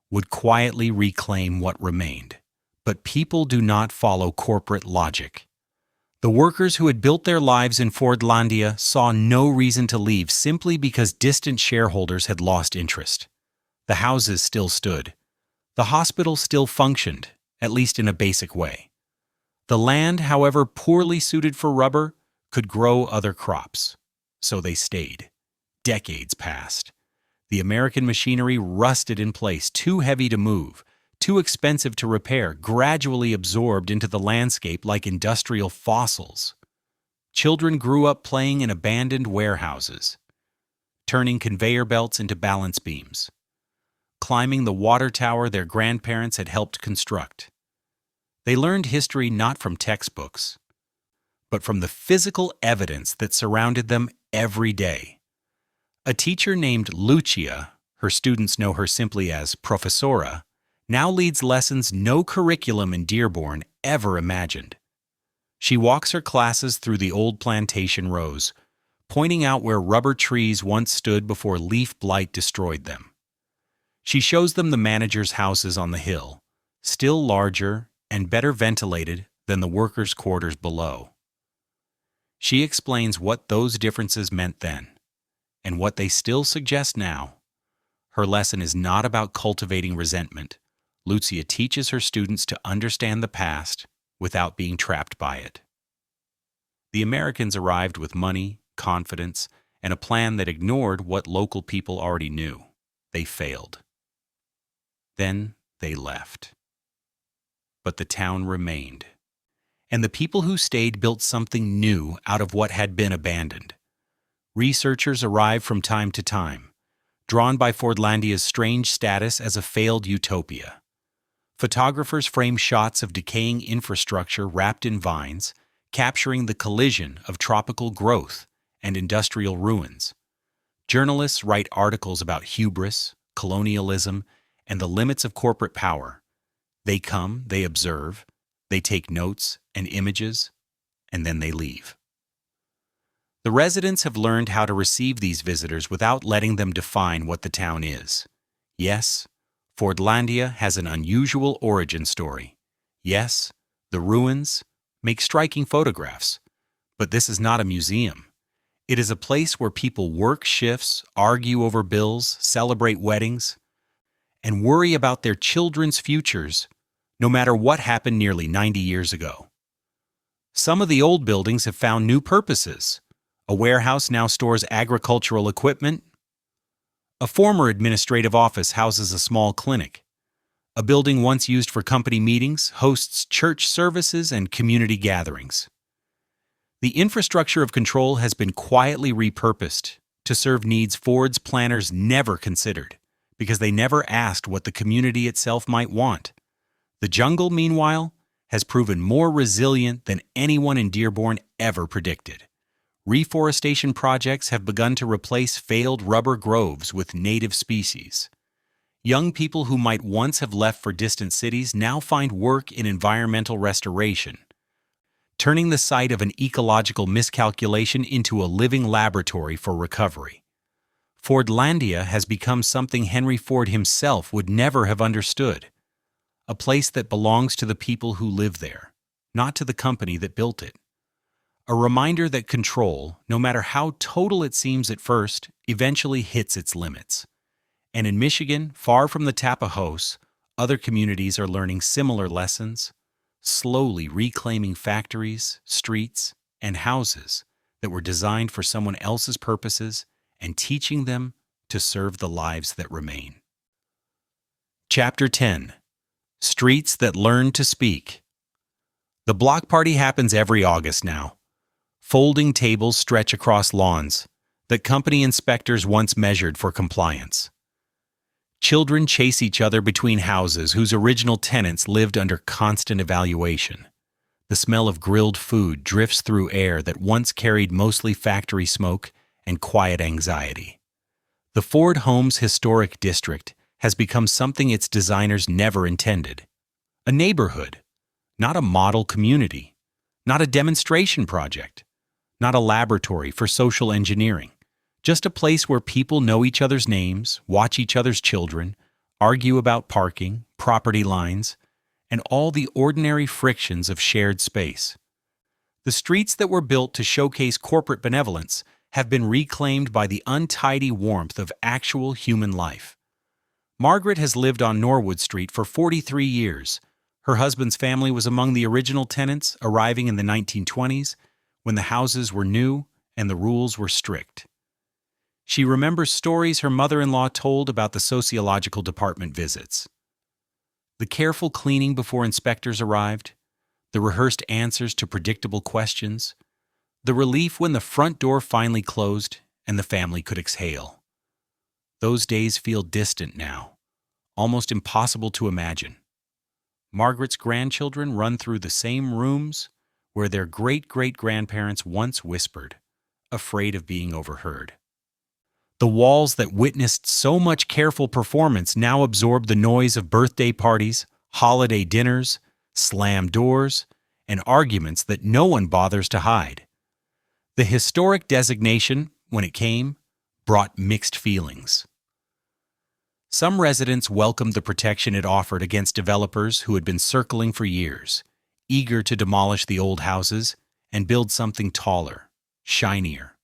would quietly reclaim what remained. But people do not follow corporate logic. The workers who had built their lives in Fordlandia saw no reason to leave simply because distant shareholders had lost interest. The houses still stood. The hospital still functioned, at least in a basic way. The land, however poorly suited for rubber, could grow other crops. So they stayed. Decades passed. The American machinery rusted in place, too heavy to move, too expensive to repair, gradually absorbed into the landscape like industrial fossils. Children grew up playing in abandoned warehouses, turning conveyor belts into balance beams, climbing the water tower their grandparents had helped construct. They learned history not from textbooks, but from the physical evidence that surrounded them every day. A teacher named Lucia, her students know her simply as Professora, now leads lessons no curriculum in Dearborn ever imagined. She walks her classes through the old plantation rows, pointing out where rubber trees once stood before leaf blight destroyed them. She shows them the managers' houses on the hill, still larger and better ventilated than the workers' quarters below. She explains what those differences meant then, and what they still suggest now. Her lesson is not about cultivating resentment. Lucia teaches her students to understand the past without being trapped by it. The Americans arrived with money, confidence, and a plan that ignored what local people already knew. They failed. Then they left. But the town remained. And the people who stayed built something new out of what had been abandoned. Researchers arrived from time to time, drawn by Fordlandia's strange status as a failed utopia. Photographers frame shots of decaying infrastructure wrapped in vines, capturing the collision of tropical growth and industrial ruins. Journalists write articles about hubris, colonialism, and the limits of corporate power. They come, they observe, they take notes and images, and then they leave. The residents have learned how to receive these visitors without letting them define what the town is. Yes, Fordlandia has an unusual origin story. Yes, the ruins make striking photographs, but this is not a museum. It is a place where people work shifts, argue over bills, celebrate weddings, and worry about their children's futures, no matter what happened nearly 90 years ago. Some of the old buildings have found new purposes. A warehouse now stores agricultural equipment. A former administrative office houses a small clinic. A building once used for company meetings hosts church services and community gatherings. The infrastructure of control has been quietly repurposed to serve needs Ford's planners never considered, because they never asked what the community itself might want. The jungle, meanwhile, has proven more resilient than anyone in Dearborn ever predicted. Reforestation projects have begun to replace failed rubber groves with native species. Young people who might once have left for distant cities now find work in environmental restoration, turning the site of an ecological miscalculation into a living laboratory for recovery. Fordlandia has become something Henry Ford himself would never have understood, a place that belongs to the people who live there, not to the company that built it. A reminder that control, no matter how total it seems at first, eventually hits its limits. And in Michigan, far from the Tapajos, other communities are learning similar lessons, slowly reclaiming factories, streets, and houses that were designed for someone else's purposes and teaching them to serve the lives that remain. Chapter 10. Streets that Learn to Speak. The block party happens every August now. Folding tables stretch across lawns that company inspectors once measured for compliance. Children chase each other between houses whose original tenants lived under constant evaluation. The smell of grilled food drifts through air that once carried mostly factory smoke and quiet anxiety. The Ford Home's historic district has become something its designers never intended. A neighborhood, not a model community, not a demonstration project, not a laboratory for social engineering, just a place where people know each other's names, watch each other's children, argue about parking, property lines, and all the ordinary frictions of shared space. The streets that were built to showcase corporate benevolence have been reclaimed by the untidy warmth of actual human life. Margaret has lived on Norwood Street for 43 years. Her husband's family was among the original tenants, arriving in the 1920s, when the houses were new and the rules were strict. She remembers stories her mother-in-law told about the sociological department visits. The careful cleaning before inspectors arrived, the rehearsed answers to predictable questions, the relief when the front door finally closed and the family could exhale. Those days feel distant now, almost impossible to imagine. Margaret's grandchildren run through the same rooms where their great-great-grandparents once whispered, afraid of being overheard. The walls that witnessed so much careful performance now absorb the noise of birthday parties, holiday dinners, slammed doors, and arguments that no one bothers to hide. The historic designation, when it came, brought mixed feelings. Some residents welcomed the protection it offered against developers who had been circling for years, eager to demolish the old houses and build something taller, shinier,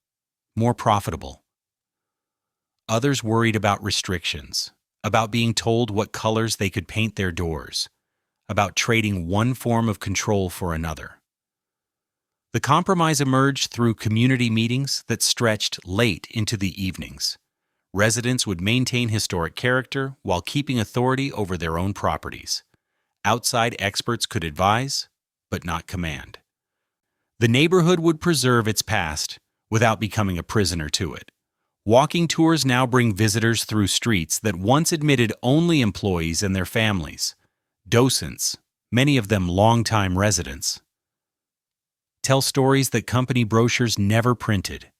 more profitable. Others worried about restrictions, about being told what colors they could paint their doors, about trading one form of control for another. The compromise emerged through community meetings that stretched late into the evenings. Residents would maintain historic character while keeping authority over their own properties. Outside experts could advise, but not command. The neighborhood would preserve its past without becoming a prisoner to it. Walking tours now bring visitors through streets that once admitted only employees and their families, docents, many of them longtime residents. Tell stories that company brochures never printed.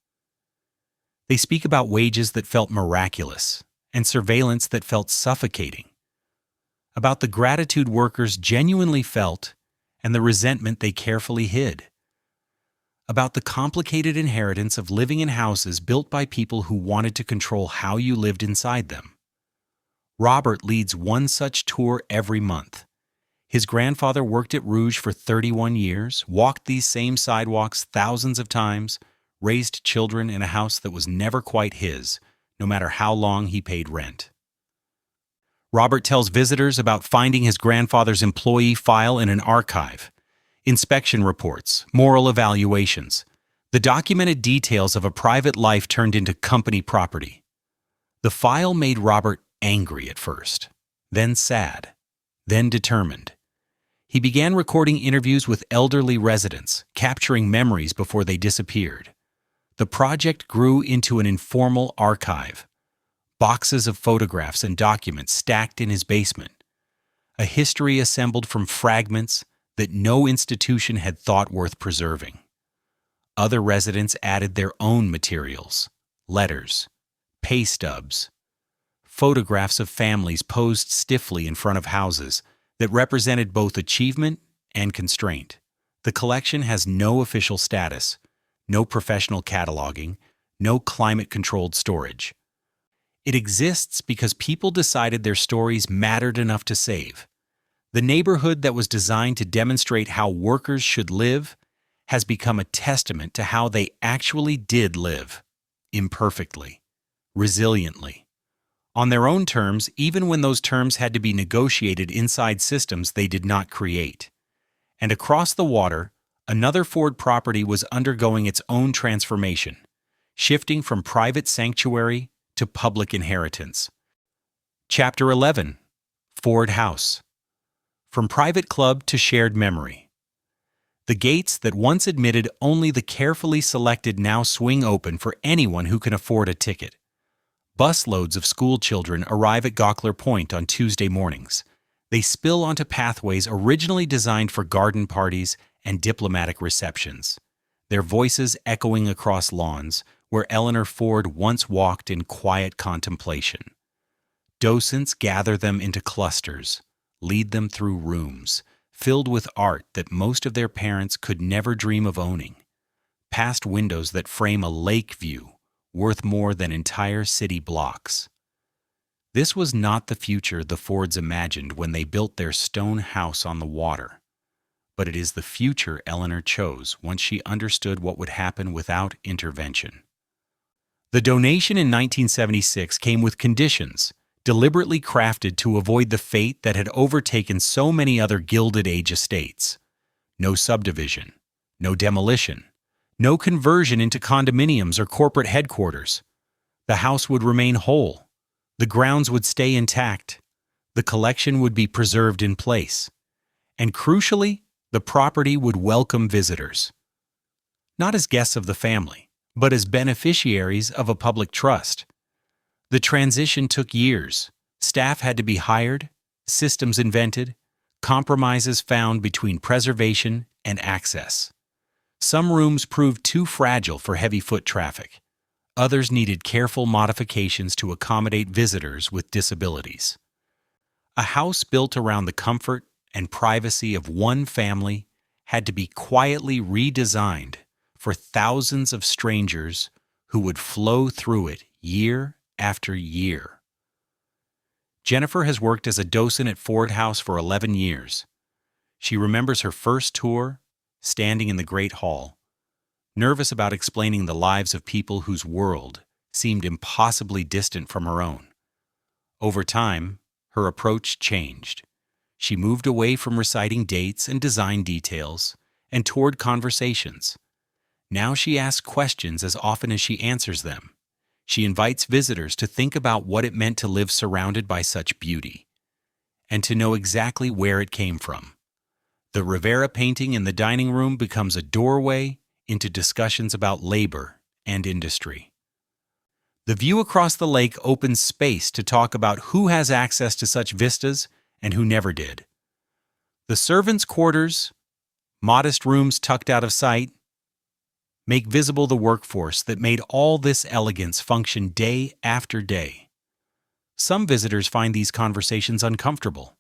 They speak about wages that felt miraculous and surveillance that felt suffocating, about the gratitude workers genuinely felt and the resentment they carefully hid, about the complicated inheritance of living in houses built by people who wanted to control how you lived inside them. Robert leads one such tour every month. His grandfather worked at Rouge for 31 years, walked these same sidewalks thousands of times, raised children in a house that was never quite his, no matter how long he paid rent. Robert tells visitors about finding his grandfather's employee file in an archive, inspection reports, moral evaluations, the documented details of a private life turned into company property. The file made Robert angry at first, then sad, then determined. He began recording interviews with elderly residents, capturing memories before they disappeared. The project grew into an informal archive, boxes of photographs and documents stacked in his basement, a history assembled from fragments that no institution had thought worth preserving. Other residents added their own materials, letters, pay stubs, photographs of families posed stiffly in front of houses that represented both achievement and constraint. The collection has no official status, no professional cataloging, no climate-controlled storage. It exists because people decided their stories mattered enough to save. The neighborhood that was designed to demonstrate how workers should live has become a testament to how they actually did live, imperfectly, resiliently, on their own terms, even when those terms had to be negotiated inside systems they did not create. And across the water, another Ford property was undergoing its own transformation, shifting from private sanctuary to public inheritance. Chapter 11. Ford House. From private club to shared memory. The gates that once admitted only the carefully selected now swing open for anyone who can afford a ticket. Busloads of school children arrive at Gawkler Point on Tuesday mornings. They spill onto pathways originally designed for garden parties and diplomatic receptions, their voices echoing across lawns where Eleanor Ford once walked in quiet contemplation. Docents gather them into clusters, lead them through rooms filled with art that most of their parents could never dream of owning, past windows that frame a lake view worth more than entire city blocks. This was not the future the Fords imagined when they built their stone house on the water, but it is the future Eleanor chose once she understood what would happen without intervention. The donation in 1976 came with conditions, deliberately crafted to avoid the fate that had overtaken so many other Gilded Age estates. No subdivision, no demolition, no conversion into condominiums or corporate headquarters. The house would remain whole. The grounds would stay intact. The collection would be preserved in place. And crucially, the property would welcome visitors. Not as guests of the family, but as beneficiaries of a public trust. The transition took years. Staff had to be hired, systems invented, compromises found between preservation and access. Some rooms proved too fragile for heavy foot traffic. Others needed careful modifications to accommodate visitors with disabilities. A house built around the comfort and privacy of one family had to be quietly redesigned for thousands of strangers who would flow through it year after year. Jennifer has worked as a docent at Ford House for 11 years. She remembers her first tour, standing in the Great Hall, nervous about explaining the lives of people whose world seemed impossibly distant from her own. Over time, her approach changed. She moved away from reciting dates and design details and toward conversations. Now she asks questions as often as she answers them. She invites visitors to think about what it meant to live surrounded by such beauty, and to know exactly where it came from. The Rivera painting in the dining room becomes a doorway into discussions about labor and industry. The view across the lake opens space to talk about who has access to such vistas and who never did. The servants' quarters, modest rooms tucked out of sight, make visible the workforce that made all this elegance function day after day. Some visitors find these conversations uncomfortable.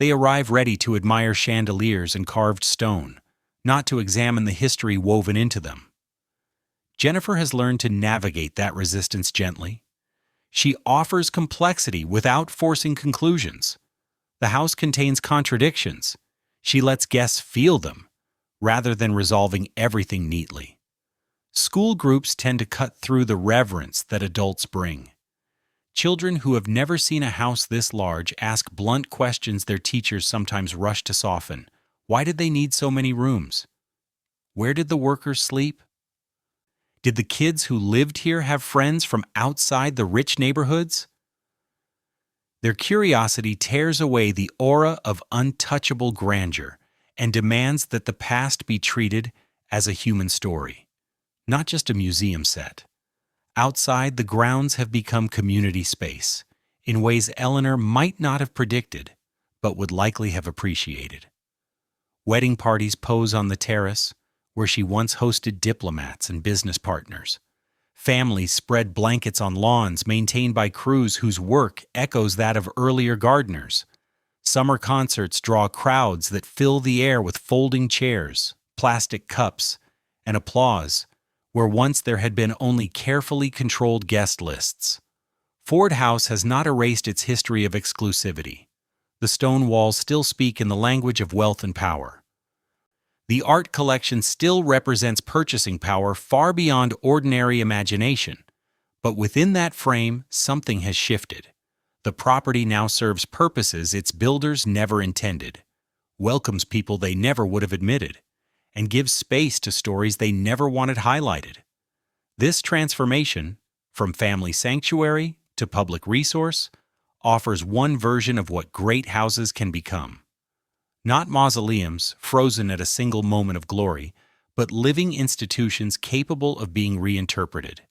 They arrive ready to admire chandeliers and carved stone, not to examine the history woven into them. Jennifer has learned to navigate that resistance gently. She offers complexity without forcing conclusions. The house contains contradictions. She lets guests feel them, rather than resolving everything neatly. School groups tend to cut through the reverence that adults bring. Children who have never seen a house this large ask blunt questions their teachers sometimes rush to soften. Why did they need so many rooms? Where did the workers sleep? Did the kids who lived here have friends from outside the rich neighborhoods? Their curiosity tears away the aura of untouchable grandeur and demands that the past be treated as a human story, not just a museum set. Outside, the grounds have become community space in ways Eleanor might not have predicted, but would likely have appreciated. Wedding parties pose on the terrace, where she once hosted diplomats and business partners. Families spread blankets on lawns maintained by crews whose work echoes that of earlier gardeners. Summer concerts draw crowds that fill the air with folding chairs, plastic cups, and applause, where once there had been only carefully controlled guest lists. Ford House has not erased its history of exclusivity. The stone walls still speak in the language of wealth and power. The art collection still represents purchasing power far beyond ordinary imagination, but within that frame, something has shifted. The property now serves purposes its builders never intended, welcomes people they never would have admitted, and gives space to stories they never wanted highlighted. This transformation, from family sanctuary to public resource, offers one version of what great houses can become. Not mausoleums frozen at a single moment of glory, but living institutions capable of being reinterpreted.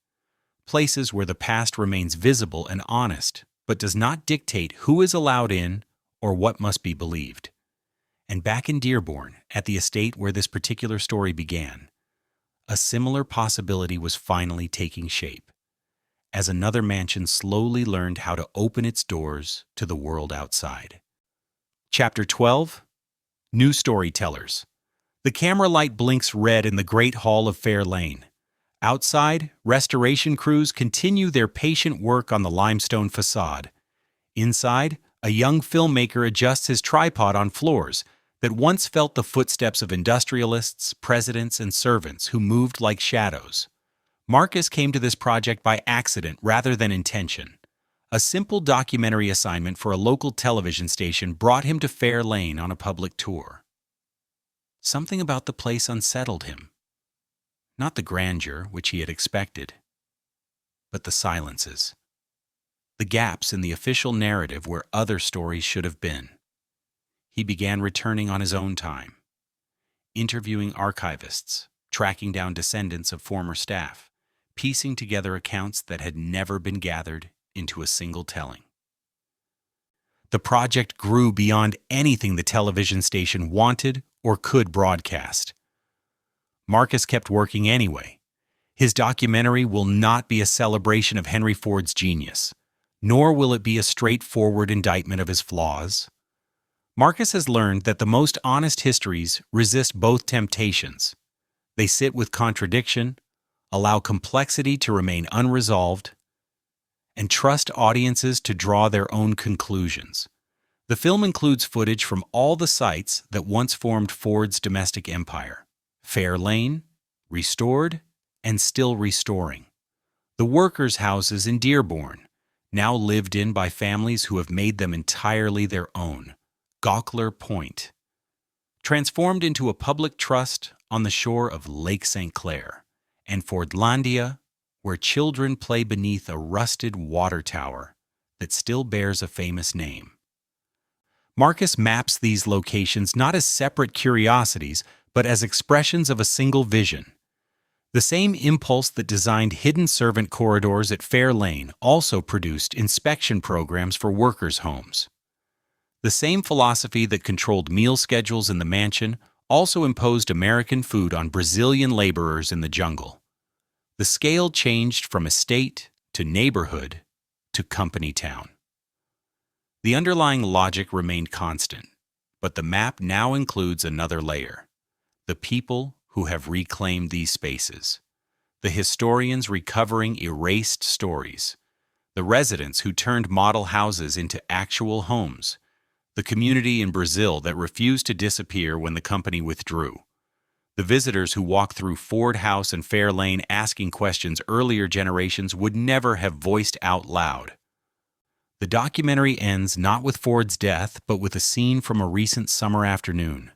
Places where the past remains visible and honest, but does not dictate who is allowed in or what must be believed. And back in Dearborn, at the estate where this particular story began, a similar possibility was finally taking shape, as another mansion slowly learned how to open its doors to the world outside. Chapter 12. New Storytellers. The camera light blinks red in the Great Hall of Fair Lane. Outside, restoration crews continue their patient work on the limestone facade. Inside, a young filmmaker adjusts his tripod on floors that once felt the footsteps of industrialists, presidents, and servants who moved like shadows. Marcus came to this project by accident rather than intention. A simple documentary assignment for a local television station brought him to Fair Lane on a public tour. Something about the place unsettled him. Not the grandeur which he had expected, but the silences. The gaps in the official narrative where other stories should have been. He began returning on his own time, interviewing archivists, tracking down descendants of former staff, piecing together accounts that had never been gathered into a single telling. The project grew beyond anything the television station wanted or could broadcast. Marcus kept working anyway. His documentary will not be a celebration of Henry Ford's genius, nor will it be a straightforward indictment of his flaws. Marcus has learned that the most honest histories resist both temptations. They sit with contradiction, allow complexity to remain unresolved, and trust audiences to draw their own conclusions. The film includes footage from all the sites that once formed Ford's domestic empire. Fair Lane, restored, and still restoring. The workers' houses in Dearborn, now lived in by families who have made them entirely their own. Gawkler Point, transformed into a public trust on the shore of Lake St. Clair, and Fordlandia, where children play beneath a rusted water tower that still bears a famous name. Marcus maps these locations not as separate curiosities, but as expressions of a single vision. The same impulse that designed hidden servant corridors at Fair Lane also produced inspection programs for workers' homes. The same philosophy that controlled meal schedules in the mansion also imposed American food on Brazilian laborers in the jungle. The scale changed from estate to neighborhood to company town. The underlying logic remained constant, but the map now includes another layer: the people who have reclaimed these spaces, the historians recovering erased stories, the residents who turned model houses into actual homes, the community in Brazil that refused to disappear when the company withdrew, the visitors who walked through Ford House and Fair Lane asking questions earlier generations would never have voiced out loud. The documentary ends not with Ford's death, but with a scene from a recent summer afternoon.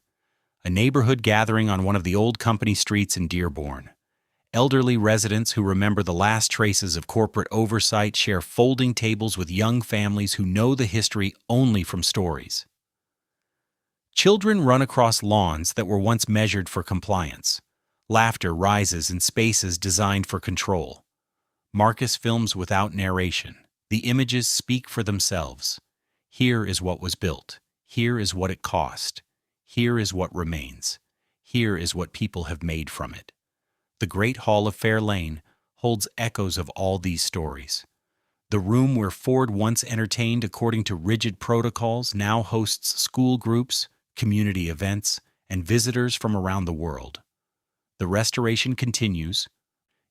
A neighborhood gathering on one of the old company streets in Dearborn. Elderly residents who remember the last traces of corporate oversight share folding tables with young families who know the history only from stories. Children run across lawns that were once measured for compliance. Laughter rises in spaces designed for control. Marcus films without narration. The images speak for themselves. Here is what was built. Here is what it cost. Here is what remains. Here is what people have made from it. The Great Hall of Fair Lane holds echoes of all these stories. The room where Ford once entertained according to rigid protocols now hosts school groups, community events, and visitors from around the world. The restoration continues,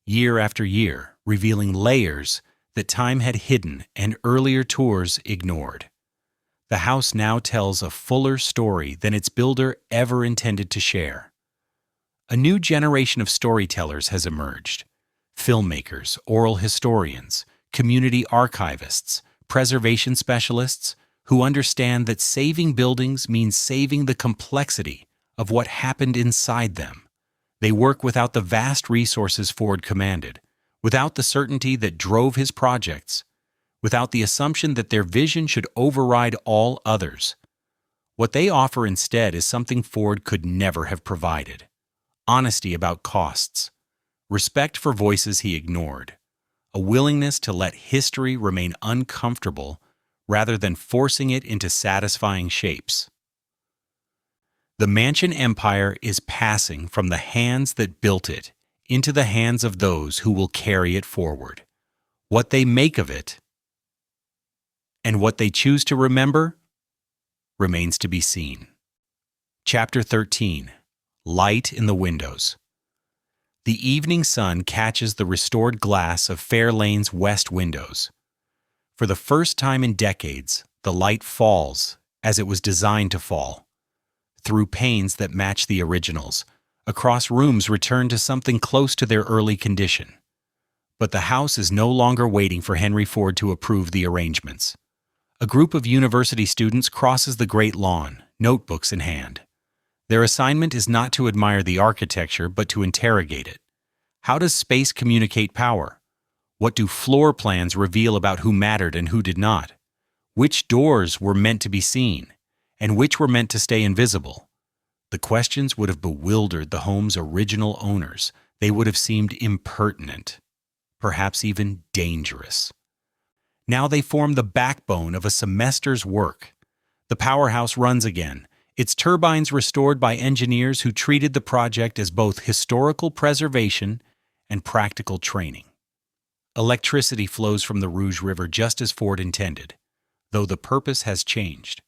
year after year, revealing layers that time had hidden and earlier tours ignored. The house now tells a fuller story than its builder ever intended to share. A new generation of storytellers has emerged: filmmakers, oral historians, community archivists, preservation specialists who understand that saving buildings means saving the complexity of what happened inside them. They work without the vast resources Ford commanded, without the certainty that drove his projects, without the assumption that their vision should override all others. What they offer instead is something Ford could never have provided: honesty about costs, respect for voices he ignored, a willingness to let history remain uncomfortable rather than forcing it into satisfying shapes. The mansion empire is passing from the hands that built it into the hands of those who will carry it forward. What they make of it and what they choose to remember remains to be seen. Chapter 13. Light in the Windows. The evening sun catches the restored glass of Fair Lane's west windows. For the first time in decades, the light falls as it was designed to fall, through panes that match the originals, across rooms returned to something close to their early condition. But the house is no longer waiting for Henry Ford to approve the arrangements. A group of university students crosses the great lawn, notebooks in hand. Their assignment is not to admire the architecture, but to interrogate it. How does space communicate power? What do floor plans reveal about who mattered and who did not? Which doors were meant to be seen, and which were meant to stay invisible? The questions would have bewildered the home's original owners. They would have seemed impertinent, perhaps even dangerous. Now they form the backbone of a semester's work. The powerhouse runs again, its turbines restored by engineers who treated the project as both historical preservation and practical training. Electricity flows from the Rouge River just as Ford intended, though the purpose has changed.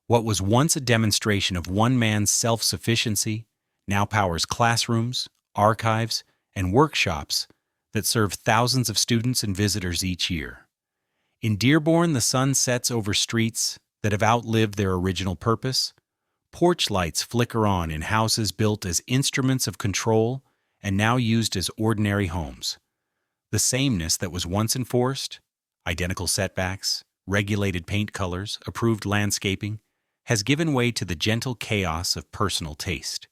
What was once a demonstration of one man's self-sufficiency now powers classrooms, archives, and workshops that serve thousands of students and visitors each year. In Dearborn, the sun sets over streets that have outlived their original purpose. Porch lights flicker on in houses built as instruments of control and now used as ordinary homes. The sameness that was once enforced, identical setbacks, regulated paint colors, approved landscaping, has given way to the gentle chaos of personal taste.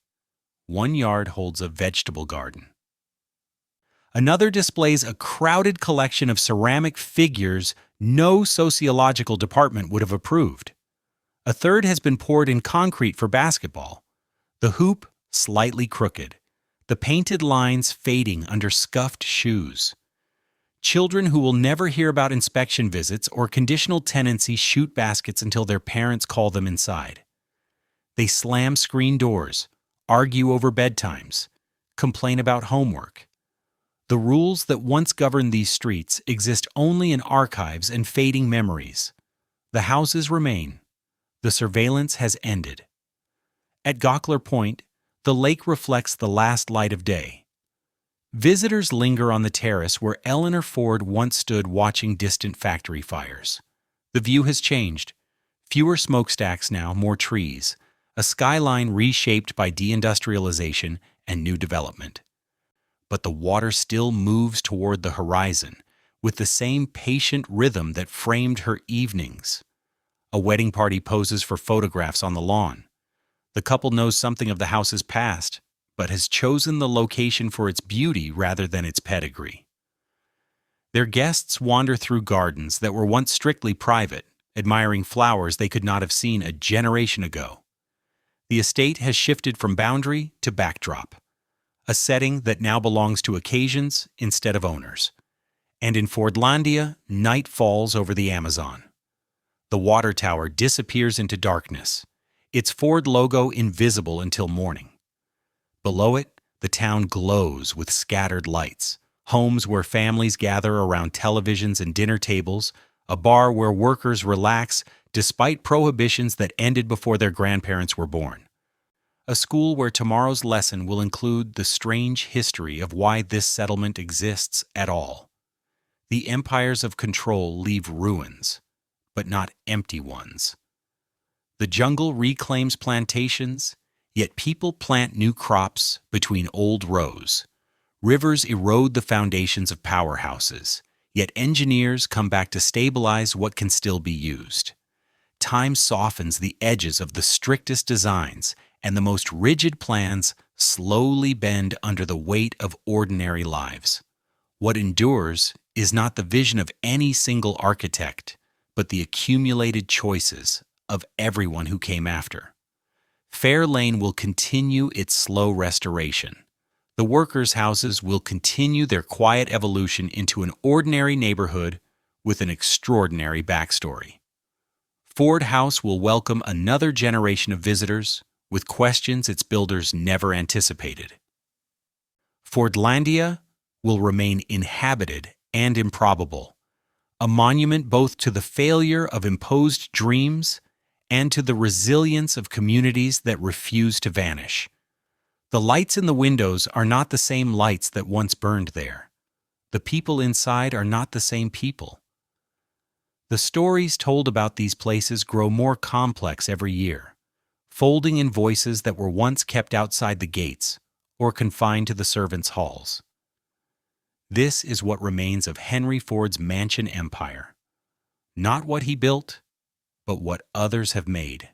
One yard holds a vegetable garden. Another displays a crowded collection of ceramic figures no sociological department would have approved. A third has been poured in concrete for basketball, the hoop slightly crooked, the painted lines fading under scuffed shoes. Children who will never hear about inspection visits or conditional tenancy shoot baskets until their parents call them inside. They slam screen doors, argue over bedtimes, complain about homework. The rules that once governed these streets exist only in archives and fading memories. The houses remain. The surveillance has ended. At Gockler Point, the lake reflects the last light of day. Visitors linger on the terrace where Eleanor Ford once stood watching distant factory fires. The view has changed. Fewer smokestacks now, more trees, a skyline reshaped by deindustrialization and new development. But the water still moves toward the horizon with the same patient rhythm that framed her evenings. A wedding party poses for photographs on the lawn. The couple knows something of the house's past, but has chosen the location for its beauty rather than its pedigree. Their guests wander through gardens that were once strictly private, admiring flowers they could not have seen a generation ago. The estate has shifted from boundary to backdrop, a setting that now belongs to occasions instead of owners. And in Fordlandia, night falls over the Amazon. The water tower disappears into darkness, its Ford logo invisible until morning. Below it, the town glows with scattered lights, homes where families gather around televisions and dinner tables, a bar where workers relax despite prohibitions that ended before their grandparents were born. A school where tomorrow's lesson will include the strange history of why this settlement exists at all. The empires of control leave ruins, but not empty ones. The jungle reclaims plantations, yet people plant new crops between old rows. Rivers erode the foundations of powerhouses, yet engineers come back to stabilize what can still be used. Time softens the edges of the strictest designs, and the most rigid plans slowly bend under the weight of ordinary lives. What endures is not the vision of any single architect, but the accumulated choices of everyone who came after. Fair Lane will continue its slow restoration. The workers' houses will continue their quiet evolution into an ordinary neighborhood with an extraordinary backstory. Ford House will welcome another generation of visitors with questions its builders never anticipated. Fordlandia will remain inhabited and improbable, a monument both to the failure of imposed dreams and to the resilience of communities that refuse to vanish. The lights in the windows are not the same lights that once burned there. The people inside are not the same people. The stories told about these places grow more complex every year, folding in voices that were once kept outside the gates or confined to the servants' halls. This is what remains of Henry Ford's mansion empire. Not what he built, but what others have made,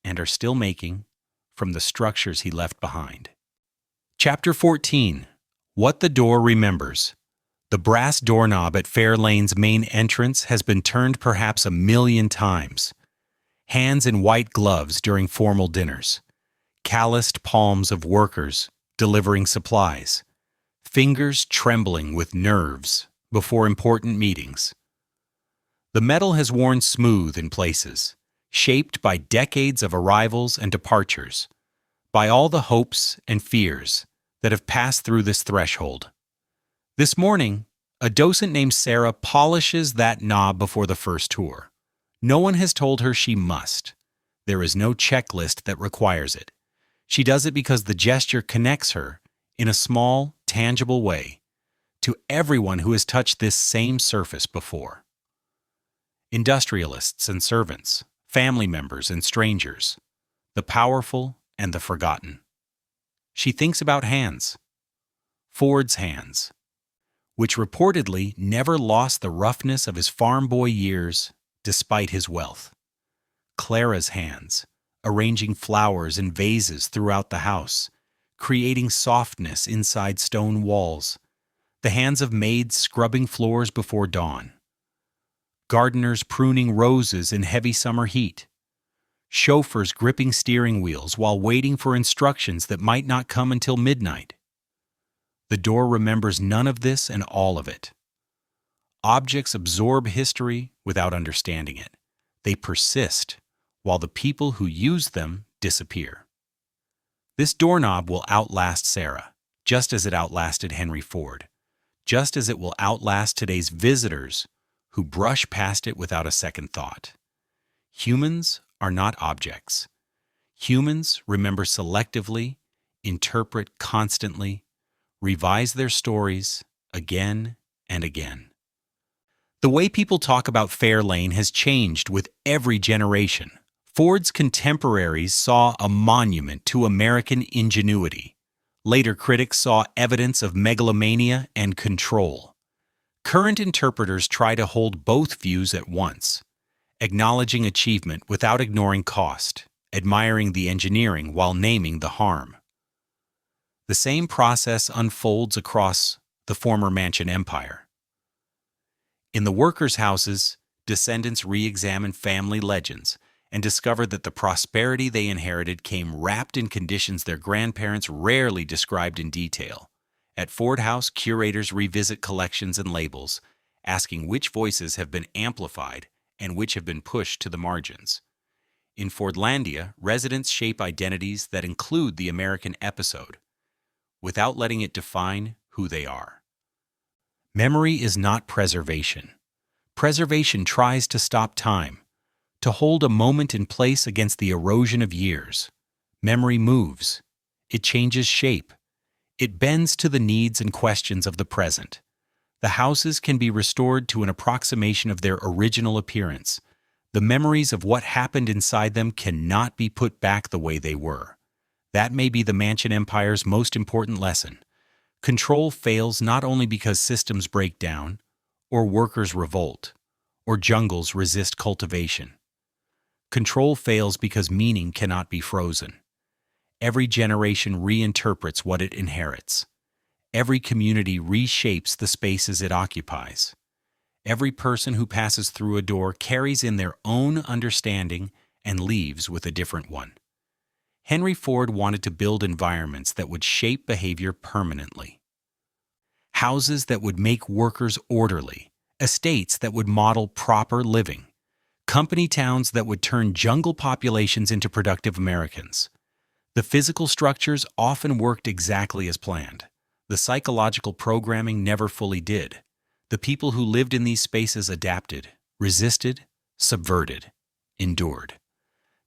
and are still making, from the structures he left behind. Chapter 14. What the Door Remembers. The brass doorknob at Fair Lane's main entrance has been turned perhaps 1,000,000 times. Hands in white gloves during formal dinners. Calloused palms of workers delivering supplies. Fingers trembling with nerves before important meetings. The metal has worn smooth in places, shaped by decades of arrivals and departures, by all the hopes and fears that have passed through this threshold. This morning, a docent named Sarah polishes that knob before the first tour. No one has told her she must. There is no checklist that requires it. She does it because the gesture connects her, in a small, tangible way, to everyone who has touched this same surface before. Industrialists and servants, family members and strangers, the powerful and the forgotten. She thinks about hands. Ford's hands, which reportedly never lost the roughness of his farm boy years despite his wealth. Clara's hands, arranging flowers in vases throughout the house, creating softness inside stone walls. The hands of maids scrubbing floors before dawn. Gardeners pruning roses in heavy summer heat. Chauffeurs gripping steering wheels while waiting for instructions that might not come until midnight. The door remembers none of this and all of it. Objects absorb history without understanding it. They persist, while the people who use them disappear. This doorknob will outlast Sarah, just as it outlasted Henry Ford, just as it will outlast today's visitors who brush past it without a second thought. Humans are not objects. Humans remember selectively, interpret constantly, revise their stories again and again. The way people talk about Fair Lane has changed with every generation. Ford's contemporaries saw a monument to American ingenuity. Later critics saw evidence of megalomania and control. Current interpreters try to hold both views at once, acknowledging achievement without ignoring cost, admiring the engineering while naming the harm. The same process unfolds across the former mansion empire. In the workers' houses, descendants re-examine family legends and discover that the prosperity they inherited came wrapped in conditions their grandparents rarely described in detail. At Ford House, curators revisit collections and labels, asking which voices have been amplified and which have been pushed to the margins. In Fordlandia, residents shape identities that include the American episode, without letting it define who they are. Memory is not preservation. Preservation tries to stop time, to hold a moment in place against the erosion of years. Memory moves. It changes shape. It bends to the needs and questions of the present. The houses can be restored to an approximation of their original appearance. The memories of what happened inside them cannot be put back the way they were. That may be the mansion empire's most important lesson. Control fails not only because systems break down, or workers revolt, or jungles resist cultivation. Control fails because meaning cannot be frozen. Every generation reinterprets what it inherits. Every community reshapes the spaces it occupies. Every person who passes through a door carries in their own understanding and leaves with a different one. Henry Ford wanted to build environments that would shape behavior permanently. Houses that would make workers orderly, estates that would model proper living, company towns that would turn jungle populations into productive Americans. The physical structures often worked exactly as planned. The psychological programming never fully did. The people who lived in these spaces adapted, resisted, subverted, endured.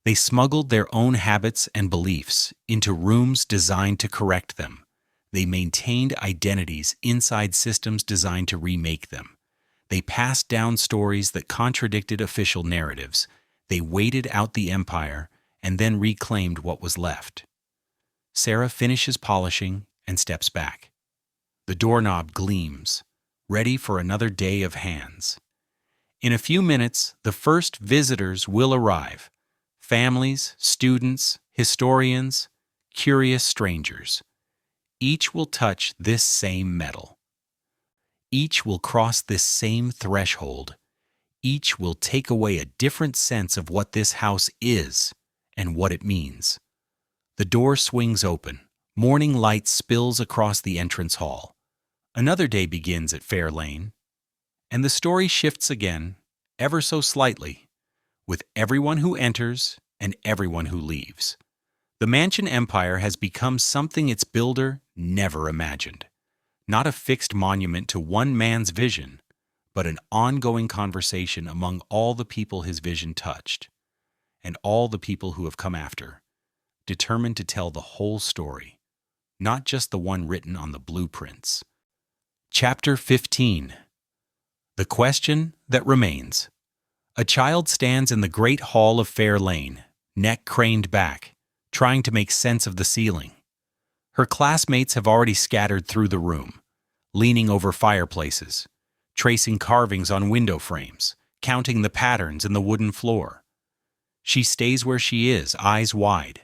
They smuggled their own habits and beliefs into rooms designed to correct them. They maintained identities inside systems designed to remake them. They passed down stories that contradicted official narratives. They waited out the empire and then reclaimed what was left. Sarah finishes polishing and steps back. The doorknob gleams, ready for another day of hands. In a few minutes, the first visitors will arrive. Families, students, historians, curious strangers. Each will touch this same metal. Each will cross this same threshold. Each will take away a different sense of what this house is and what it means. The door swings open. Morning light spills across the entrance hall. Another day begins at Fair Lane. And the story shifts again, ever so slightly, with everyone who enters and everyone who leaves. The mansion empire has become something its builder never imagined. Not a fixed monument to one man's vision, but an ongoing conversation among all the people his vision touched, and all the people who have come after, determined to tell the whole story, not just the one written on the blueprints. Chapter 15. The Question That Remains. A child stands in the great hall of Fair Lane, neck craned back, trying to make sense of the ceiling. Her classmates have already scattered through the room, leaning over fireplaces, tracing carvings on window frames, counting the patterns in the wooden floor. She stays where she is, eyes wide,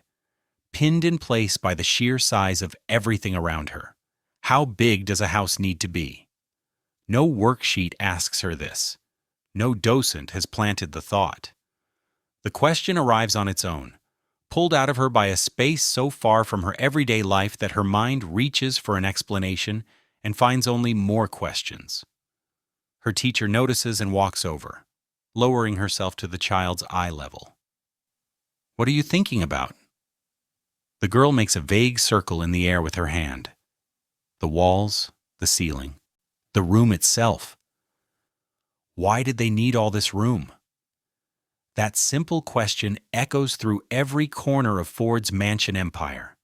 pinned in place by the sheer size of everything around her. How big does a house need to be? No worksheet asks her this. No docent has planted the thought. The question arrives on its own, pulled out of her by a space so far from her everyday life that her mind reaches for an explanation and finds only more questions. Her teacher notices and walks over, lowering herself to the child's eye level. "What are you thinking about?" The girl makes a vague circle in the air with her hand. The walls, the ceiling, the room itself. Why did they need all this room? That simple question echoes through every corner of Ford's mansion empire.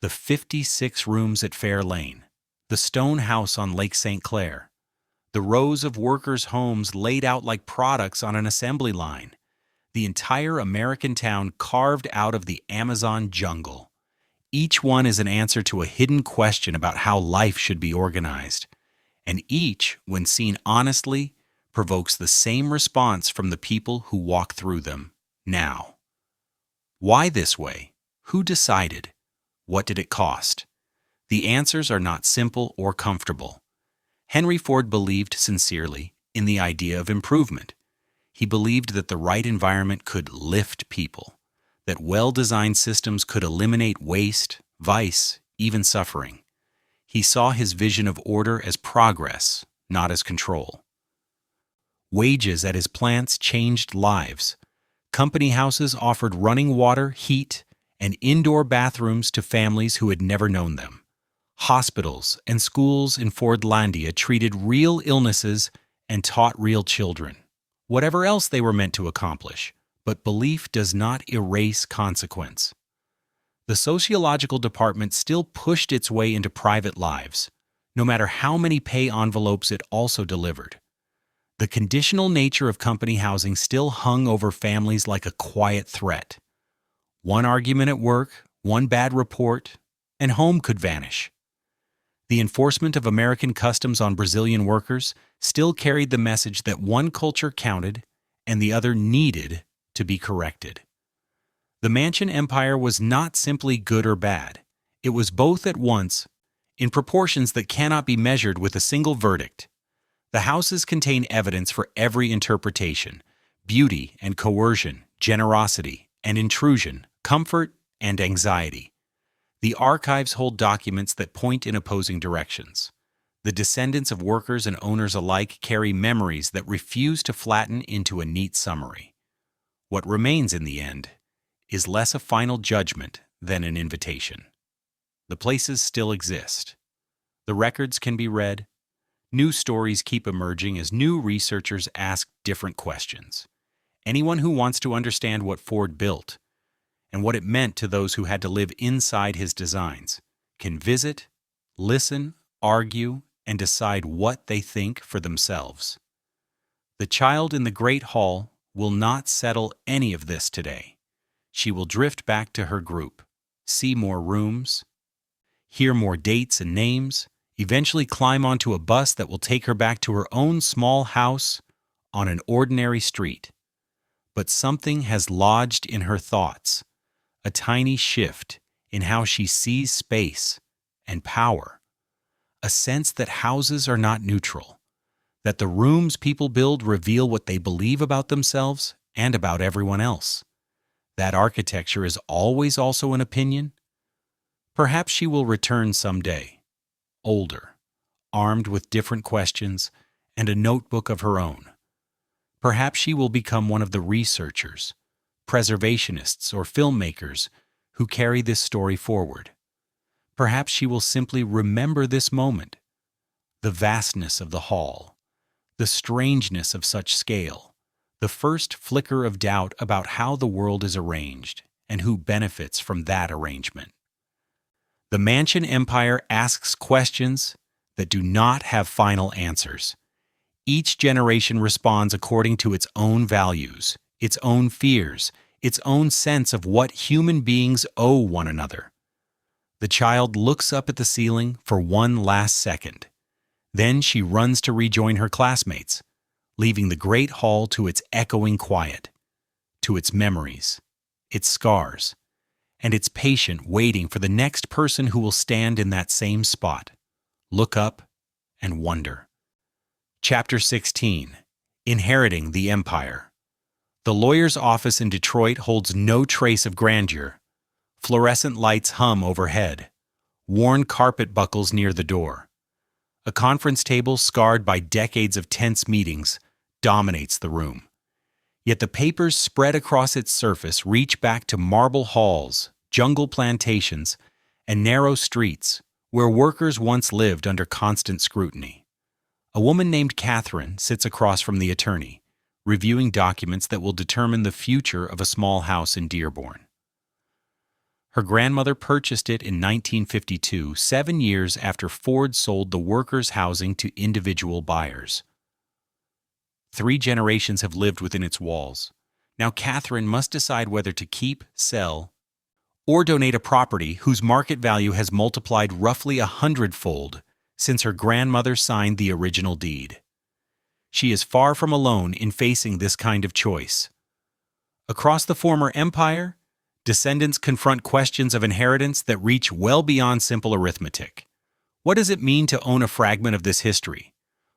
The 56 rooms at Fair Lane, the stone house on Lake St. Clair, the rows of workers' homes laid out like products on an assembly line, the entire American town carved out of the Amazon jungle. Each one is an answer to a hidden question about how life should be organized, and each, when seen honestly, provokes the same response from the people who walk through them now. Why this way? Who decided? What did it cost? The answers are not simple or comfortable. Henry Ford believed sincerely in the idea of improvement. He believed that the right environment could lift people, that well-designed systems could eliminate waste, vice, even suffering. He saw his vision of order as progress, not as control. Wages at his plants changed lives. Company houses offered running water, heat, and indoor bathrooms to families who had never known them. Hospitals and schools in Fordlandia treated real illnesses and taught real children, whatever else they were meant to accomplish. But belief does not erase consequence. The sociological department still pushed its way into private lives, no matter how many pay envelopes it also delivered. The conditional nature of company housing still hung over families like a quiet threat. One argument at work, one bad report, and home could vanish. The enforcement of American customs on Brazilian workers still carried the message that one culture counted and the other needed to be corrected. The mansion empire was not simply good or bad. It was both at once, in proportions that cannot be measured with a single verdict. The houses contain evidence for every interpretation: beauty and coercion, generosity and intrusion, comfort and anxiety. The archives hold documents that point in opposing directions. The descendants of workers and owners alike carry memories that refuse to flatten into a neat summary. What remains in the end is less a final judgment than an invitation. The places still exist. The records can be read. New stories keep emerging as new researchers ask different questions. Anyone who wants to understand what Ford built and what it meant to those who had to live inside his designs can visit, listen, argue, and decide what they think for themselves. The child in the Great Hall will not settle any of this today. She will drift back to her group, see more rooms, hear more dates and names, eventually climb onto a bus that will take her back to her own small house on an ordinary street. But something has lodged in her thoughts, a tiny shift in how she sees space and power, a sense that houses are not neutral, that the rooms people build reveal what they believe about themselves and about everyone else. That architecture is always also an opinion. Perhaps she will return someday, older, armed with different questions and a notebook of her own. Perhaps she will become one of the researchers, preservationists, or filmmakers who carry this story forward. Perhaps she will simply remember this moment, the vastness of the hall, the strangeness of such scale, the first flicker of doubt about how the world is arranged and who benefits from that arrangement. The Mansion Empire asks questions that do not have final answers. Each generation responds according to its own values, its own fears, its own sense of what human beings owe one another. The child looks up at the ceiling for one last second. Then she runs to rejoin her classmates, leaving the great hall to its echoing quiet, to its memories, its scars, and its patient waiting for the next person who will stand in that same spot, look up, and wonder. Chapter 16. Inheriting the Empire. The lawyer's office in Detroit holds no trace of grandeur. Fluorescent lights hum overhead. Worn carpet buckles near the door. A conference table scarred by decades of tense meetings dominates the room. Yet the papers spread across its surface reach back to marble halls, jungle plantations, and narrow streets where workers once lived under constant scrutiny. A woman named Catherine sits across from the attorney, reviewing documents that will determine the future of a small house in Dearborn. Her grandmother purchased it in 1952, 7 years after Ford sold the workers' housing to individual buyers. 3 generations have lived within its walls. Now Catherine must decide whether to keep, sell, or donate a property whose market value has multiplied roughly 100-fold since her grandmother signed the original deed. She is far from alone in facing this kind of choice. Across the former empire, descendants confront questions of inheritance that reach well beyond simple arithmetic. What does it mean to own a fragment of this history?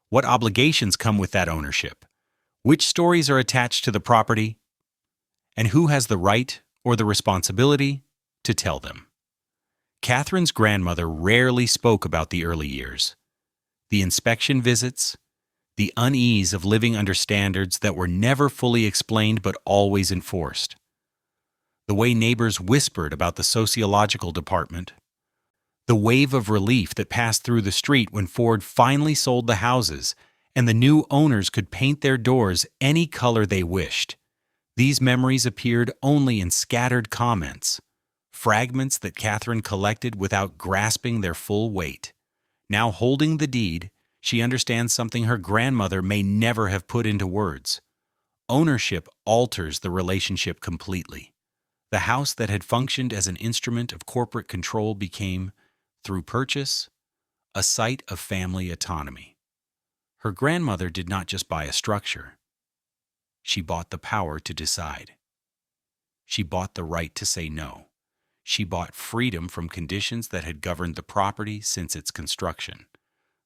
What obligations come with that ownership? Which stories are attached to the property? And who has the right or the responsibility to tell them? Catherine's grandmother rarely spoke about the early years. The inspection visits, the unease of living under standards that were never fully explained but always enforced. The way neighbors whispered about the sociological department. The wave of relief that passed through the street when Ford finally sold the houses and the new owners could paint their doors any color they wished. These memories appeared only in scattered comments, fragments that Catherine collected without grasping their full weight. Now holding the deed, she understands something her grandmother may never have put into words. Ownership alters the relationship completely. The house that had functioned as an instrument of corporate control became, through purchase, a site of family autonomy. Her grandmother did not just buy a structure. She bought the power to decide. She bought the right to say no. She bought freedom from conditions that had governed the property since its construction.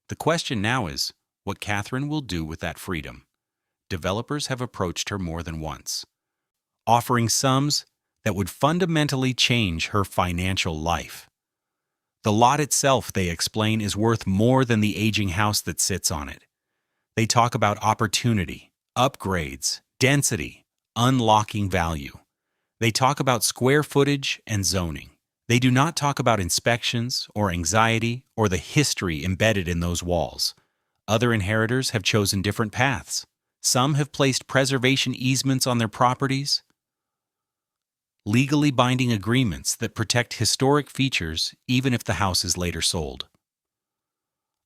The question now is what Catherine will do with that freedom. Developers have approached her more than once, offering sums that would fundamentally change her financial life. The lot itself, they explain, is worth more than the aging house that sits on it. They talk about opportunity, upgrades, density, unlocking value. They talk about square footage and zoning. They do not talk about inspections or anxiety or the history embedded in those walls. Other inheritors have chosen different paths. Some have placed preservation easements on their properties, legally binding agreements that protect historic features even if the house is later sold.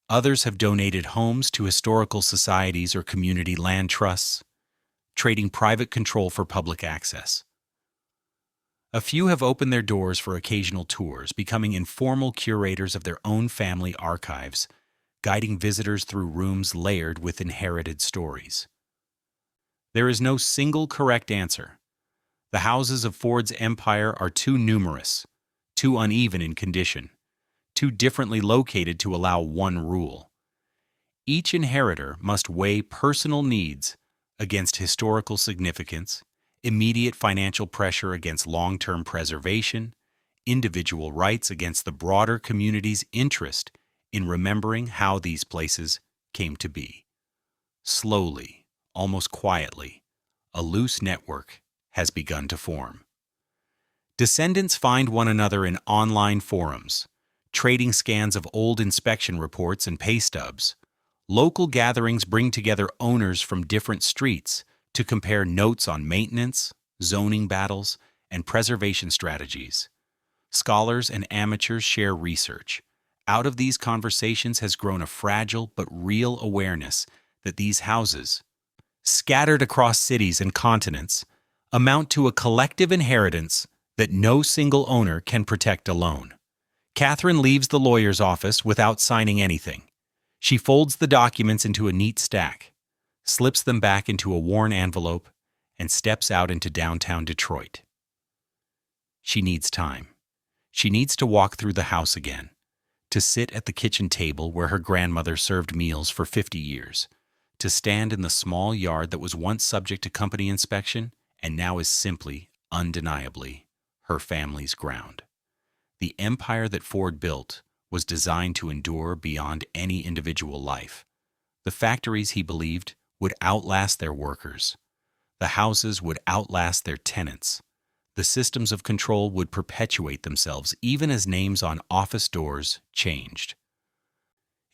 Others have donated homes to historical societies or community land trusts, trading private control for public access. A few have opened their doors for occasional tours, becoming informal curators of their own family archives, guiding visitors through rooms layered with inherited stories. There is no single correct answer. The houses of Ford's empire are too numerous, too uneven in condition, too differently located to allow one rule. Each inheritor must weigh personal needs against historical significance, immediate financial pressure against long-term preservation, individual rights against the broader community's interest in remembering how these places came to be. Slowly, almost quietly, a loose network has begun to form. Descendants find one another in online forums, trading scans of old inspection reports and pay stubs. Local gatherings bring together owners from different streets to compare notes on maintenance, zoning battles, and preservation strategies. Scholars and amateurs share research. Out of these conversations has grown a fragile but real awareness that these houses, scattered across cities and continents, amount to a collective inheritance that no single owner can protect alone. Catherine leaves the lawyer's office without signing anything. She folds the documents into a neat stack, slips them back into a worn envelope, and steps out into downtown Detroit. She needs time. She needs to walk through the house again, to sit at the kitchen table where her grandmother served meals for 50 years, to stand in the small yard that was once subject to company inspection and now is simply, undeniably, her family's ground. The empire that Ford built was designed to endure beyond any individual life. The factories, he believed, would outlast their workers. The houses would outlast their tenants. The systems of control would perpetuate themselves even as names on office doors changed.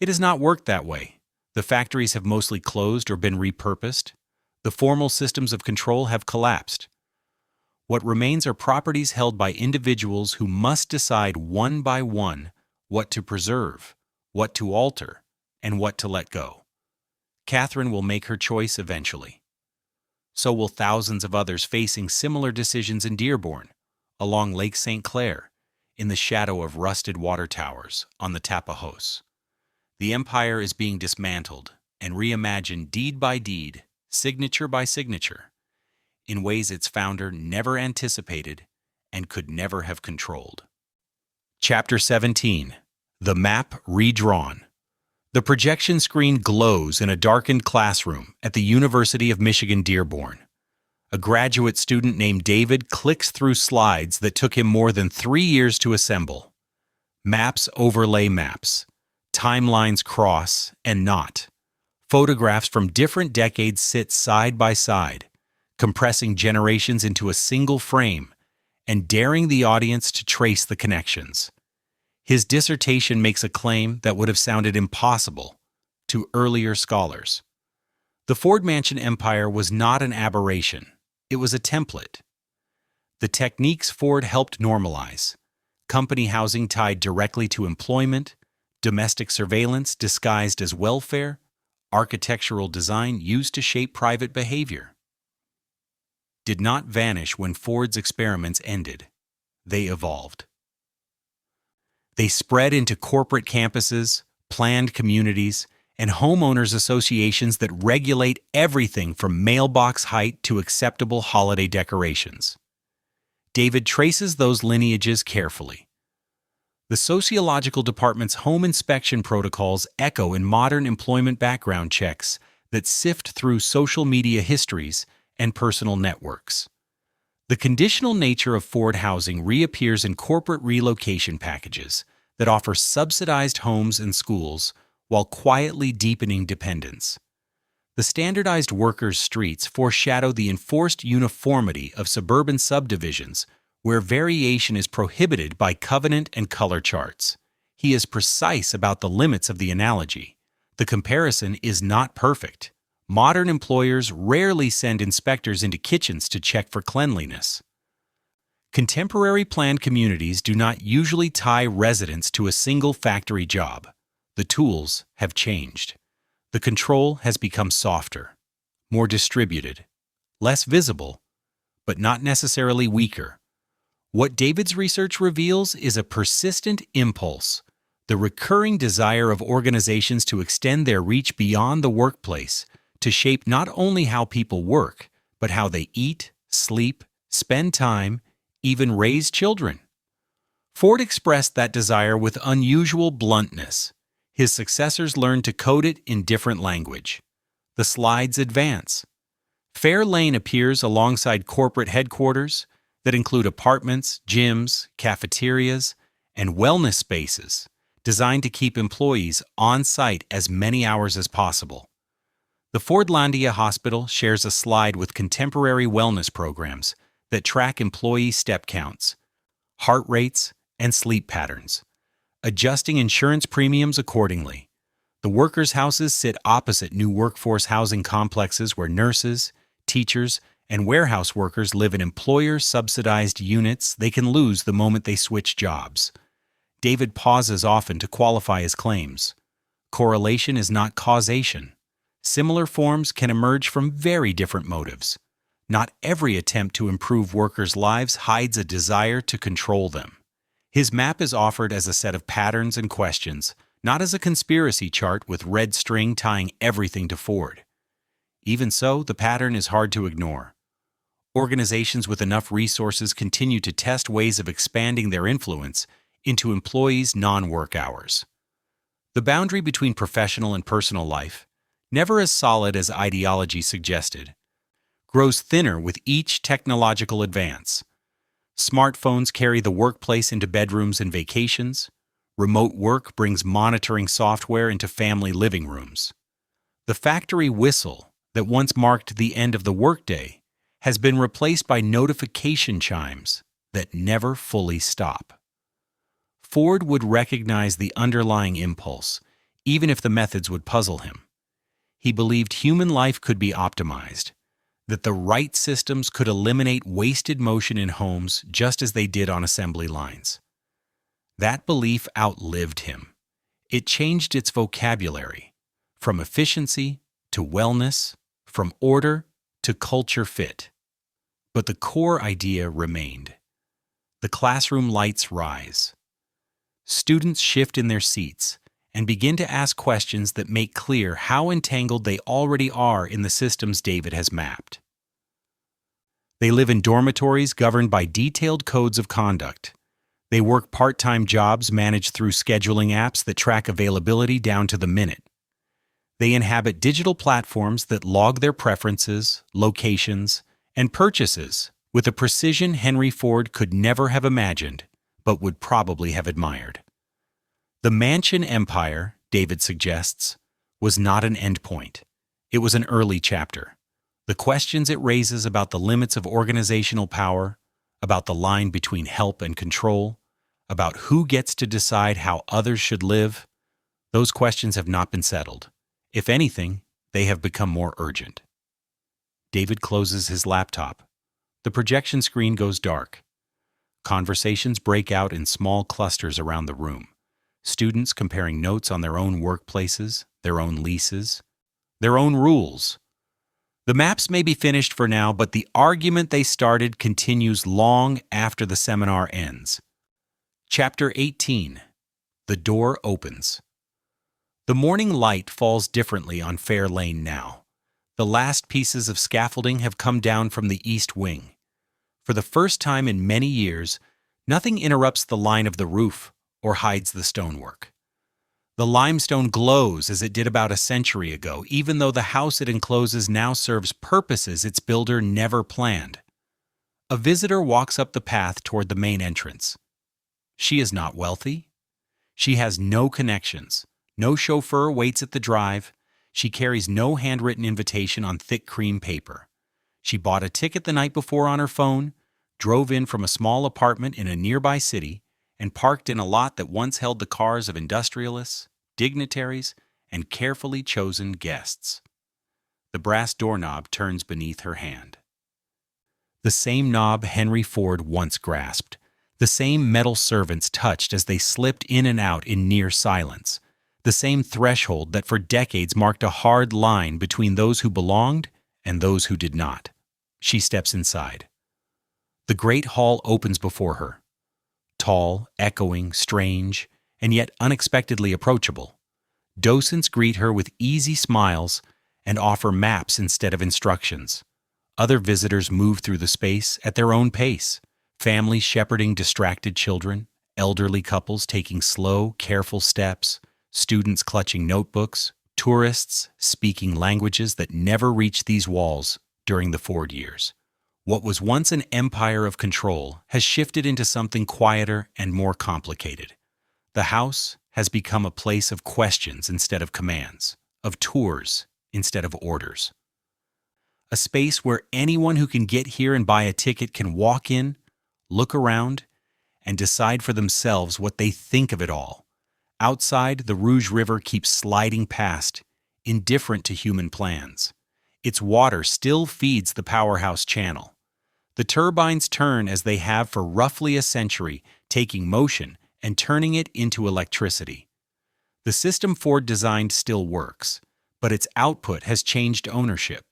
It has not worked that way. The factories have mostly closed or been repurposed. The formal systems of control have collapsed. What remains are properties held by individuals who must decide one by one what to preserve, what to alter, and what to let go. Catherine will make her choice eventually. So will thousands of others facing similar decisions in Dearborn, along Lake St. Clair, in the shadow of rusted water towers on the Tapajos. The empire is being dismantled and reimagined deed by deed, signature by signature, in ways its founder never anticipated and could never have controlled. Chapter 17. The Map Redrawn. The projection screen glows in a darkened classroom at the University of Michigan Dearborn. A graduate student named David clicks through slides that took him more than 3 years to assemble. Maps overlay maps. Timelines cross and knot. Photographs from different decades sit side by side, compressing generations into a single frame and daring the audience to trace the connections. His dissertation makes a claim that would have sounded impossible to earlier scholars. The Ford Mansion empire was not an aberration. It was a template. The techniques Ford helped normalize, company housing tied directly to employment, domestic surveillance disguised as welfare, architectural design used to shape private behavior, did not vanish when Ford's experiments ended. They evolved. They spread into corporate campuses, planned communities, and homeowners associations that regulate everything from mailbox height to acceptable holiday decorations. David traces those lineages carefully. The sociological department's home inspection protocols echo in modern employment background checks that sift through social media histories and personal networks. The conditional nature of Ford housing reappears in corporate relocation packages, that offer subsidized homes and schools while quietly deepening dependence. The standardized workers' streets foreshadow the enforced uniformity of suburban subdivisions where variation is prohibited by covenant and color charts. He is precise about the limits of the analogy. The comparison is not perfect. Modern employers rarely send inspectors into kitchens to check for cleanliness. Contemporary planned communities do not usually tie residents to a single factory job. The tools have changed. The control has become softer, more distributed, less visible, but not necessarily weaker. What David's research reveals is a persistent impulse, the recurring desire of organizations to extend their reach beyond the workplace, to shape not only how people work, but how they eat, sleep, spend time, even raise children. Ford expressed that desire with unusual bluntness. His successors learned to code it in different language. The slides advance. Fair Lane appears alongside corporate headquarters that include apartments, gyms, cafeterias, and wellness spaces designed to keep employees on site as many hours as possible. The Fordlandia Hospital shares a slide with contemporary wellness programs that track employee step counts, heart rates, and sleep patterns, adjusting insurance premiums accordingly. The workers' houses sit opposite new workforce housing complexes where nurses, teachers, and warehouse workers live in employer-subsidized units they can lose the moment they switch jobs. David pauses often to qualify his claims. Correlation is not causation. Similar forms can emerge from very different motives. Not every attempt to improve workers' lives hides a desire to control them. His map is offered as a set of patterns and questions, not as a conspiracy chart with red string tying everything to Ford. Even so, the pattern is hard to ignore. Organizations with enough resources continue to test ways of expanding their influence into employees' non-work hours. The boundary between professional and personal life, never as solid as ideology suggested, grows thinner with each technological advance. Smartphones carry the workplace into bedrooms and vacations. Remote work brings monitoring software into family living rooms. The factory whistle that once marked the end of the workday has been replaced by notification chimes that never fully stop. Ford would recognize the underlying impulse, even if the methods would puzzle him. He believed human life could be optimized, that the right systems could eliminate wasted motion in homes just as they did on assembly lines. That belief outlived him. It changed its vocabulary, from efficiency to wellness, from order to culture fit. But the core idea remained. The classroom lights rise. Students shift in their seats and begin to ask questions that make clear how entangled they already are in the systems David has mapped. They live in dormitories governed by detailed codes of conduct. They work part-time jobs managed through scheduling apps that track availability down to the minute. They inhabit digital platforms that log their preferences, locations, and purchases with a precision Henry Ford could never have imagined, but would probably have admired. The mansion empire, David suggests, was not an endpoint. It was an early chapter. The questions it raises about the limits of organizational power, about the line between help and control, about who gets to decide how others should live, those questions have not been settled. If anything, they have become more urgent. David closes his laptop. The projection screen goes dark. Conversations break out in small clusters around the room. Students comparing notes on their own workplaces, their own leases, their own rules. The maps may be finished for now, but the argument they started continues long after the seminar ends. Chapter 18. The door opens. The morning light falls differently on Fair Lane now. The last pieces of scaffolding have come down from the east wing. For the first time in many years, nothing interrupts the line of the roof or hides the stonework. The limestone glows as it did about a century ago, even though the house it encloses now serves purposes its builder never planned. A visitor walks up the path toward the main entrance. She is not wealthy. She has no connections. No chauffeur waits at the drive. She carries no handwritten invitation on thick cream paper. She bought a ticket the night before on her phone, drove in from a small apartment in a nearby city, and parked in a lot that once held the cars of industrialists, dignitaries, and carefully chosen guests. The brass doorknob turns beneath her hand. The same knob Henry Ford once grasped, the same metal servants touched as they slipped in and out in near silence, the same threshold that for decades marked a hard line between those who belonged and those who did not. She steps inside. The great hall opens before her. Tall, echoing, strange, and yet unexpectedly approachable. Docents greet her with easy smiles and offer maps instead of instructions. Other visitors move through the space at their own pace, families shepherding distracted children, elderly couples taking slow, careful steps, students clutching notebooks, tourists speaking languages that never reached these walls during the Ford years. What was once an empire of control has shifted into something quieter and more complicated. The house has become a place of questions instead of commands, of tours instead of orders. A space where anyone who can get here and buy a ticket can walk in, look around, and decide for themselves what they think of it all. Outside, the Rouge River keeps sliding past, indifferent to human plans. Its water still feeds the powerhouse channel. The turbines turn as they have for roughly a century, taking motion and turning it into electricity. The system Ford designed still works, but its output has changed ownership.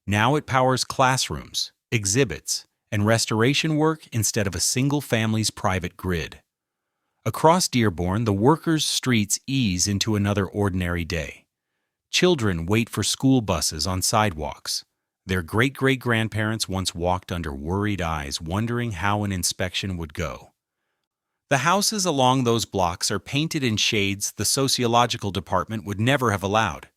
Now it powers classrooms, exhibits, and restoration work instead of a single family's private grid. Across Dearborn, the workers' streets ease into another ordinary day. Children wait for school buses on sidewalks. Their great-great-grandparents once walked under worried eyes, wondering how an inspection would go. The houses along those blocks are painted in shades the sociological department would never have allowed.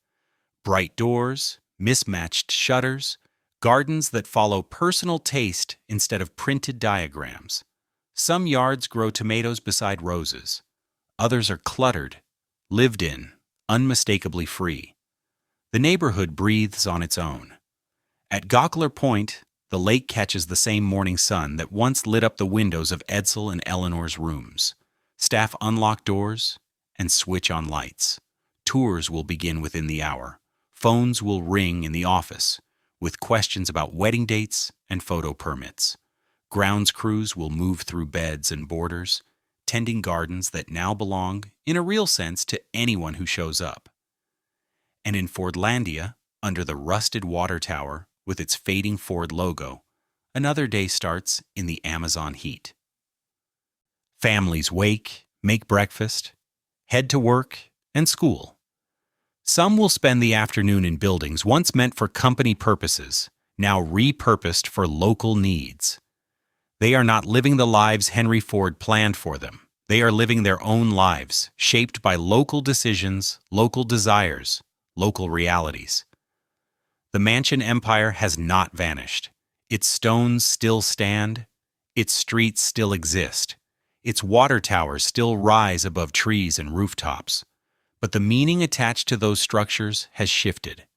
Bright doors, mismatched shutters, gardens that follow personal taste instead of printed diagrams. Some yards grow tomatoes beside roses. Others are cluttered, lived in, unmistakably free. The neighborhood breathes on its own. At Gockler Point, the lake catches the same morning sun that once lit up the windows of Edsel and Eleanor's rooms. Staff unlock doors and switch on lights. Tours will begin within the hour. Phones will ring in the office with questions about wedding dates and photo permits. Grounds crews will move through beds and borders, tending gardens that now belong, in a real sense, to anyone who shows up. And in Fordlandia, under the rusted water tower with its fading Ford logo, another day starts in the Amazon heat. Families wake, make breakfast, head to work and school. Some will spend the afternoon in buildings once meant for company purposes, now repurposed for local needs. They are not living the lives Henry Ford planned for them. They are living their own lives, shaped by local decisions, local desires, local realities. The mansion empire has not vanished. Its stones still stand. Its streets still exist. Its water towers still rise above trees and rooftops. But the meaning attached to those structures has shifted.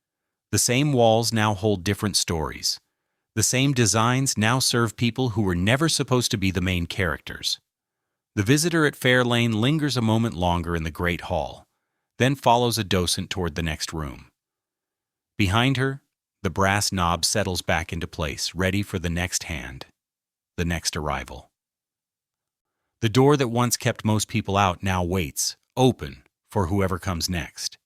The same walls now hold different stories. The same designs now serve people who were never supposed to be the main characters. The visitor at Fair Lane lingers a moment longer in the great hall, then follows a docent toward the next room. Behind her, the brass knob settles back into place, ready for the next hand, the next arrival. The door that once kept most people out now waits, open, for whoever comes next.